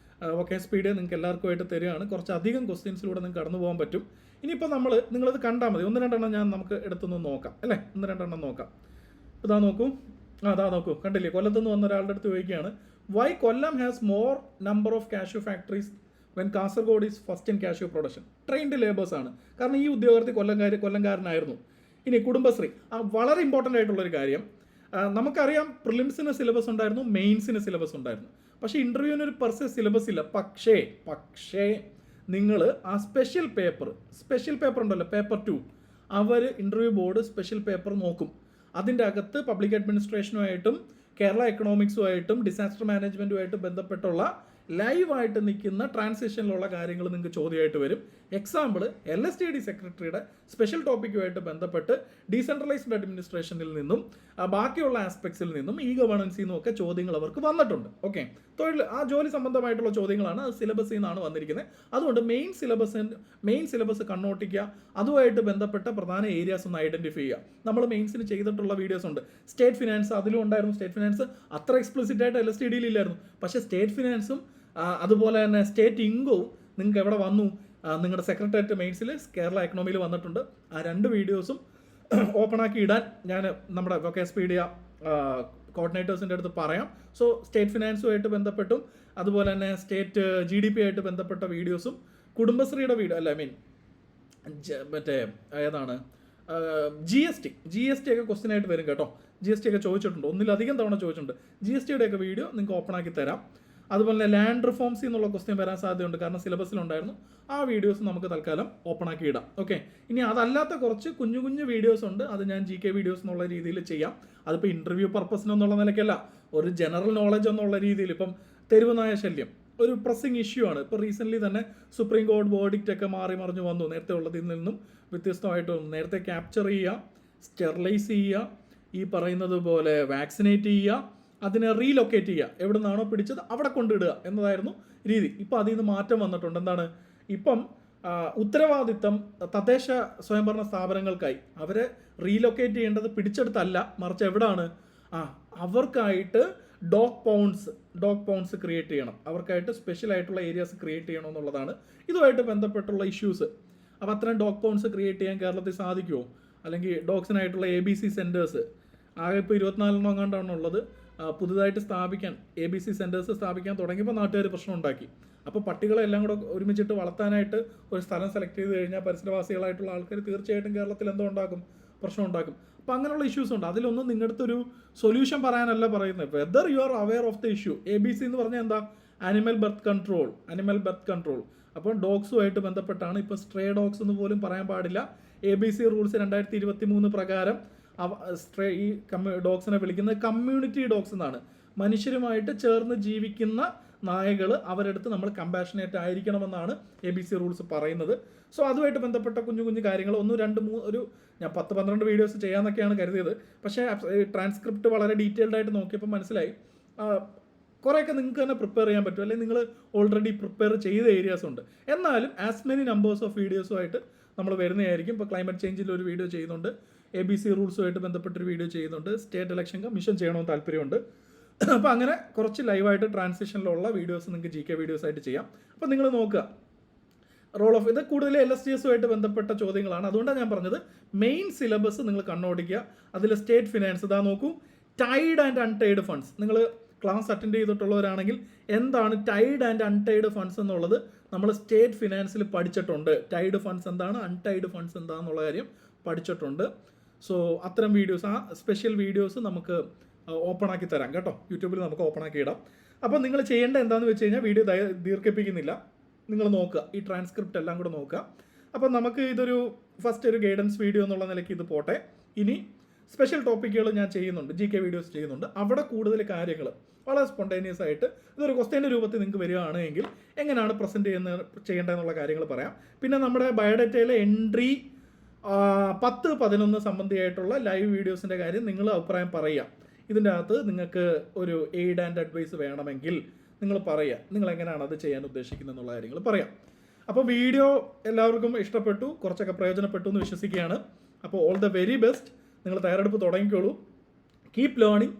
വൊക്കേഷൻ സ്പീഡ് നിങ്ങൾക്ക് എല്ലാവർക്കുമായിട്ട് തരികയാണ്. കുറച്ചധികം ക്വസ്റ്റ്യൻസിലൂടെ നിങ്ങൾക്ക് കടന്നു പോകാൻ പറ്റും. ഇനിയിപ്പോൾ നിങ്ങളത് കണ്ടാൽ മതി. 1-2 നമുക്ക് എടുത്തൊന്ന് നോക്കാം അല്ലേ, 1-2 നോക്കാം. ഇതാ നോക്കൂ, കണ്ടില്ലേ, കൊല്ലത്ത് നിന്ന് വന്ന ഒരാളുടെ അടുത്ത് ചോദിക്കുകയാണ്, why Kollam has more number of cashew factories when Kasaragod is first in cashew production. Trained labours ആണ്, കാരണം ഈ ഉദ്യോഗാർത്ഥി കൊല്ലംകാരനായിരുന്നു. ഇനി കുടുംബശ്രീ, വളരെ ഇമ്പോർട്ടൻ്റ് ആയിട്ടുള്ളൊരു കാര്യം, നമുക്കറിയാം പ്രിലിംസിന് സിലബസ് ഉണ്ടായിരുന്നു, മെയിൻസിന് സിലബസ് ഉണ്ടായിരുന്നു. പക്ഷേ ഇൻ്റർവ്യൂവിന് ഒരു പെർസെ സിലബസ് ഇല്ല. പക്ഷേ നിങ്ങൾ ആ സ്പെഷ്യൽ പേപ്പർ ഉണ്ടല്ലോ, പേപ്പർ 2, അവർ ഇൻ്റർവ്യൂ ബോർഡ് സ്പെഷ്യൽ പേപ്പർ നോക്കും. അതിൻ്റെ അകത്ത് പബ്ലിക് അഡ്മിനിസ്ട്രേഷനുമായിട്ടും കേരള എക്കണോമിക്സുമായിട്ടും ഡിസാസ്റ്റർ മാനേജ്മെൻറ്റുമായിട്ട് ബന്ധപ്പെട്ടുള്ള ലൈവായിട്ട് നിൽക്കുന്ന ട്രാൻസിഷനിലുള്ള കാര്യങ്ങൾ നിങ്ങൾക്ക് ചോദ്യമായിട്ട് വരും. എക്സാമ്പിൾ LSTD സെക്രട്ടറിയുടെ സ്പെഷ്യൽ ടോപ്പിക്കുമായിട്ട് ബന്ധപ്പെട്ട് ഡീസെൻട്രലൈസ്ഡ് അഡ്മിനിസ്ട്രേഷനിൽ നിന്നും ബാക്കിയുള്ള ആസ്പെക്ട്സിൽ നിന്നും ഈ ഗവേണൻസിൽ നിന്നും ഒക്കെ ചോദ്യങ്ങൾ അവർക്ക് വന്നിട്ടുണ്ട്. ഓക്കെ, ആ ജോലി സംബന്ധമായിട്ടുള്ള ചോദ്യങ്ങളാണ്, അത് സിലബസിൽ നിന്നാണ് വന്നിരിക്കുന്നത്. അതുകൊണ്ട് മെയിൻ സിലബസ് കണ്ണോട്ടിക്കുക, അതുമായിട്ട് ബന്ധപ്പെട്ട പ്രധാന ഏരിയാസ് ഒന്ന് ഐഡൻറ്റിഫൈ ചെയ്യുക. നമ്മൾ മെയിൻസിന് ചെയ്തിട്ടുള്ള വീഡിയോസ് ഉണ്ട്. സ്റ്റേറ്റ് ഫിനാൻസ് അതിലും ഉണ്ടായിരുന്നു. സ്റ്റേറ്റ് ഫിനാൻസ് അത്ര എക്സ്പ്ലിസിറ്റ് ആയിട്ട് LSTDയിൽ ഇല്ലായിരുന്നു. പക്ഷേ സ്റ്റേറ്റ് ഫിനാൻസും അതുപോലെ തന്നെ സ്റ്റേറ്റ് ഇൻകവും നിങ്ങൾക്ക് എവിടെ വന്നു, നിങ്ങളുടെ സെക്രട്ടേറിയറ്റ് മെയിൻസിൽ കേരള എക്കണോമിയിൽ വന്നിട്ടുണ്ട്. ആ 2 വീഡിയോസും ഓപ്പണാക്കി ഇടാൻ ഞാൻ നമ്മുടെ വൊക്കേസ്പീഡിയ കോർഡിനേറ്റേഴ്സിൻ്റെ അടുത്ത് പറയാം. സോ സ്റ്റേറ്റ് ഫിനാൻസുമായിട്ട് ബന്ധപ്പെട്ടും അതുപോലെ തന്നെ സ്റ്റേറ്റ് GDP ആയിട്ട് ബന്ധപ്പെട്ട വീഡിയോസും കുടുംബശ്രീയുടെ വീഡിയോ മറ്റേ ഏതാണ് GST ഒക്കെ ക്വസ്റ്റ്യൻ ആയിട്ട് വരും കേട്ടോ. GST ഒക്കെ ചോദിച്ചിട്ടുണ്ട്, ഒന്നിലധികം തവണ ചോദിച്ചിട്ടുണ്ട്. GSTയുടെ ഒക്കെ വീഡിയോ നിങ്ങൾക്ക് ഓപ്പൺ ആക്കി തരാം. അതുപോലെ തന്നെ ലാൻഡ് റിഫോംസ് എന്നുള്ള ക്വസ്റ്റ്യൻ വരാൻ സാധ്യതയുണ്ട്, കാരണം സിലബസിലുണ്ടായിരുന്നു. ആ വീഡിയോസ് നമുക്ക് തൽക്കാലം ഓപ്പൺ ആക്കി ഇടാം. ഓക്കെ, ഇനി അതല്ലാത്ത കുറച്ച് കുഞ്ഞു കുഞ്ഞു വീഡിയോസ് ഉണ്ട്, അത് ഞാൻ GK വീഡിയോസ് എന്നുള്ള രീതിയിൽ ചെയ്യാം. അതിപ്പോൾ ഇൻ്റർവ്യൂ പർപ്പസിനെന്നുള്ള നിലയ്ക്കല്ല, ഒരു ജനറൽ നോളജ് എന്നുള്ള രീതിയിൽ. ഇപ്പം തെരുവ് നായ ശല്യം ഒരു പ്രസ്സിങ് ഇഷ്യൂ ആണ്. ഇപ്പോൾ റീസെൻ്റ്ലി തന്നെ സുപ്രീം കോടതി വേർഡിക്റ്റ് ഒക്കെ മാറി മറിഞ്ഞു വന്നു. നേരത്തെ ഉള്ളതിൽ നിന്നും വ്യത്യസ്തമായിട്ട് വന്നു. നേരത്തെ ക്യാപ്ചർ ചെയ്യുക, സ്റ്റെറിലൈസ് ചെയ്യുക, ഈ പറയുന്നത് പോലെ വാക്സിനേറ്റ് ചെയ്യുക, അതിനെ റീലൊക്കേറ്റ് ചെയ്യുക, എവിടെ നിന്നാണോ പിടിച്ചത് അവിടെ കൊണ്ടിടുക എന്നതായിരുന്നു രീതി. ഇപ്പോൾ അതിൽ നിന്ന് മാറ്റം വന്നിട്ടുണ്ട്. എന്താണ് ഇപ്പം ഉത്തരവാദിത്തം തദ്ദേശ സ്വയംഭരണ സ്ഥാപനങ്ങൾക്കായി. അവരെ റീലൊക്കേറ്റ് ചെയ്യേണ്ടത് പിടിച്ചെടുത്തല്ല, മറിച്ച് എവിടാണ് അവർക്കായിട്ട് ഡോഗ് പൗണ്ട്സ് ക്രിയേറ്റ് ചെയ്യണം. അവർക്കായിട്ട് സ്പെഷ്യൽ ആയിട്ടുള്ള ഏരിയാസ് ക്രിയേറ്റ് ചെയ്യണം എന്നുള്ളതാണ് ഇതുമായിട്ട് ബന്ധപ്പെട്ടുള്ള ഇഷ്യൂസ്. അപ്പോൾ അത്രയും ഡോഗ് പൗണ്ട്സ് ക്രിയേറ്റ് ചെയ്യാൻ കേരളത്തിൽ സാധിക്കുമോ? അല്ലെങ്കിൽ ഡോഗ്സിനായിട്ടുള്ള ABC സെൻറ്റേഴ്സ് ആകെ ഇപ്പോൾ 24 എങ്ങാണ്ടാണ് ഉള്ളത്. പുതുതായിട്ട് സ്ഥാപിക്കാൻ ABC സെൻറ്റേഴ്സ് സ്ഥാപിക്കാൻ തുടങ്ങിയപ്പോൾ നാട്ടുകാർ പ്രശ്നം ഉണ്ടാക്കി. അപ്പോൾ പട്ടികളെ എല്ലാം കൂടെ ഒരുമിച്ചിട്ട് വളർത്താനായിട്ട് ഒരു സ്ഥലം സെലക്ട് ചെയ്ത് കഴിഞ്ഞാൽ പരിസരവാസികളായിട്ടുള്ള ആൾക്കാർ തീർച്ചയായിട്ടും കേരളത്തിൽ എന്തോ ഉണ്ടാക്കും, പ്രശ്നം ഉണ്ടാക്കും. അപ്പോൾ അങ്ങനെയുള്ള ഇഷ്യൂസ് ഉണ്ട്. അതിലൊന്നും നിങ്ങളുടെ അടുത്തൊരു സൊല്യൂഷൻ പറയാനല്ല പറയുന്നത്. Whether you are aware of the issue. ABC എന്ന് പറഞ്ഞാൽ എന്താ? Animal birth control. അപ്പോൾ ഡോഗ്സുമായിട്ട് ബന്ധപ്പെട്ടാണ്. ഇപ്പോൾ സ്ട്രേ ഡോഗ്സ് എന്ന് പോലും പറയാൻ പാടില്ല. ABC റൂൾസ് 2023 പ്രകാരം ഈ ഡോഗ്സിനെ വിളിക്കുന്നത് കമ്മ്യൂണിറ്റി ഡോഗ്സ് എന്നാണ്. മനുഷ്യരുമായിട്ട് ചേർന്ന് ജീവിക്കുന്ന നായകൾ, അവരെടുത്ത് നമ്മൾ കമ്പാഷനേറ്റ് ആയിരിക്കണമെന്നാണ് ABC റൂൾസ് പറയുന്നത്. സോ അതുമായിട്ട് ബന്ധപ്പെട്ട കുഞ്ഞു കുഞ്ഞു കാര്യങ്ങൾ 1, 2, 3 ഞാൻ 10-12 വീഡിയോസ് ചെയ്യാമെന്നൊക്കെയാണ് കരുതിയത്. പക്ഷേ ട്രാൻസ്ക്രിപ്റ്റ് വളരെ ഡീറ്റെയിൽഡ് ആയിട്ട് നോക്കിയപ്പോൾ മനസ്സിലായി കുറേയൊക്കെ നിങ്ങൾക്ക് തന്നെ പ്രിപ്പയർ ചെയ്യാൻ പറ്റും, അല്ലെങ്കിൽ നിങ്ങൾ ഓൾറെഡി പ്രിപ്പയർ ചെയ്ത ഏരിയാസ് ഉണ്ട്. എന്നാലും ആസ് മെനി നമ്പേഴ്സ് ഓഫ് വീഡിയോസുമായിട്ട് നമ്മൾ വരുന്നതായിരിക്കും. ഇപ്പോൾ ക്ലൈമറ്റ് ചേഞ്ചിൽ ഒരു വീഡിയോ ചെയ്യുന്നുണ്ട്, ABC റൂൾസുമായിട്ട് ബന്ധപ്പെട്ടൊരു വീഡിയോ ചെയ്യുന്നുണ്ട്, സ്റ്റേറ്റ് ഇലക്ഷൻ കമ്മീഷൻ ചെയ്യണമെന്ന് താല്പര്യമുണ്ട്. അപ്പോൾ അങ്ങനെ കുറച്ച് ലൈവായിട്ട് ട്രാൻസിഷനിലുള്ള വീഡിയോസ് നിങ്ങൾക്ക് GK വീഡിയോസ് ആയിട്ട് ചെയ്യാം. അപ്പോൾ നിങ്ങൾ നോക്കുക, റോൾ ഓഫ് ഇത് കൂടുതൽ LSTSുമായിട്ട് ബന്ധപ്പെട്ട ചോദ്യങ്ങളാണ്. അതുകൊണ്ടാണ് ഞാൻ പറഞ്ഞത് മെയിൻ സിലബസ് നിങ്ങൾ കണ്ണോടിക്കുക. അതിൽ സ്റ്റേറ്റ് ഫിനാൻസ് ഇതാ നോക്കൂ. ടൈഡ് ആൻഡ് അൺടൈഡ് ഫണ്ട്സ്, നിങ്ങൾ ക്ലാസ് അറ്റൻഡ് ചെയ്തിട്ടുള്ളവരാണെങ്കിൽ എന്താണ് ടൈഡ് ആൻഡ് അൺടൈഡ് ഫണ്ട്സ് എന്നുള്ളത് നമ്മൾ സ്റ്റേറ്റ് ഫിനാൻസിൽ പഠിച്ചിട്ടുണ്ട്. ടൈഡ് ഫണ്ട്സ് എന്താണ്, അൺടൈഡ് ഫണ്ട്സ് എന്താണെന്നുള്ള കാര്യം പഠിച്ചിട്ടുണ്ട്. സോ അത്തരം വീഡിയോസ്, ആ സ്പെഷ്യൽ വീഡിയോസ് നമുക്ക് ഓപ്പൺ ആക്കി തരാം കേട്ടോ. യൂട്യൂബിൽ നമുക്ക് ഓപ്പൺ ആക്കി ഇടാം. അപ്പോൾ നിങ്ങൾ ചെയ്യേണ്ട എന്താണെന്ന് വെച്ച് കഴിഞ്ഞാൽ, വീഡിയോ ദീർഘിപ്പിക്കുന്നില്ല, നിങ്ങൾ നോക്കുക, ഈ ട്രാൻസ്ക്രിപ്റ്റ് എല്ലാം കൂടെ നോക്കുക. അപ്പോൾ നമുക്ക് ഇതൊരു ഫസ്റ്റ് ഒരു ഗൈഡൻസ് വീഡിയോ എന്നുള്ള നിലയ്ക്ക് ഇത് പോട്ടെ. ഇനി സ്പെഷ്യൽ ടോപ്പിക്കുകൾ ഞാൻ ചെയ്യുന്നുണ്ട്, GK വീഡിയോസ് ചെയ്യുന്നുണ്ട്. അവിടെ കൂടുതൽ കാര്യങ്ങൾ വളരെ സ്പോണ്ടേനിയസ് ആയിട്ട് ഇതൊരു ക്വസ്റ്റ്യൻ്റെ രൂപത്തിൽ നിങ്ങൾക്ക് വരികയാണെങ്കിൽ എങ്ങനെയാണ് പ്രസൻറ്റ് ചെയ്യേണ്ടതെന്നുള്ള കാര്യങ്ങൾ പറയാം. പിന്നെ നമ്മുടെ ബയോഡേറ്റയിലെ എൻട്രി 10-11 സംബന്ധിയായിട്ടുള്ള ലൈവ് വീഡിയോസിൻ്റെ കാര്യം നിങ്ങൾ അഭിപ്രായം പറയുക. ഇതിൻ്റെ അകത്ത് നിങ്ങൾക്ക് ഒരു എയ്ഡ് ആൻഡ് അഡ്വൈസ് വേണമെങ്കിൽ നിങ്ങൾ പറയുക, നിങ്ങൾ എങ്ങനെയാണ് അത് ചെയ്യാൻ ഉദ്ദേശിക്കുന്നത് എന്നുള്ള കാര്യങ്ങൾ പറയാം. അപ്പോൾ വീഡിയോ എല്ലാവർക്കും ഇഷ്ടപ്പെട്ടു, കുറച്ചൊക്കെ പ്രയോജനപ്പെട്ടു എന്ന് വിശ്വസിക്കുകയാണ്. അപ്പോൾ ഓൾ ദ വെരി ബെസ്റ്റ്. നിങ്ങൾ തയ്യാറെടുപ്പ് തുടങ്ങിക്കോളൂ. Keep learning.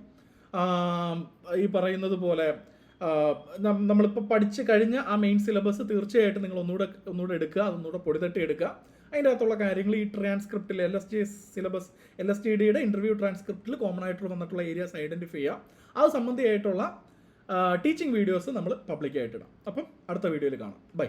ഈ പറയുന്നത് പോലെ നമ്മളിപ്പോൾ പഠിച്ചു കഴിഞ്ഞ ആ മെയിൻ സിലബസ് തീർച്ചയായിട്ടും നിങ്ങൾ ഒന്നുകൂടെ എടുക്കുക, അതൊന്നുകൂടെ പൊടിതട്ടി എടുക്കുക. അതിൻ്റെ അകത്തുള്ള കാര്യങ്ങൾ ഈ ട്രാൻസ്ക്രിപ്റ്റിൽ LSTDയുടെ ഇൻ്റർവ്യൂ ട്രാൻസ്ക്രിപ്റ്റിൽ കോമൺ ആയിട്ട് വന്നിട്ടുള്ള ഏരിയാസ് ഐഡൻറ്റിഫൈ ചെയ്യുക. അത് സംബന്ധിയായിട്ടുള്ള ടീച്ചിങ് വീഡിയോസ് നമ്മൾ പബ്ലിക്കായിട്ട് ഇടാം. അപ്പം അടുത്ത വീഡിയോയിൽ കാണാം. ബൈ.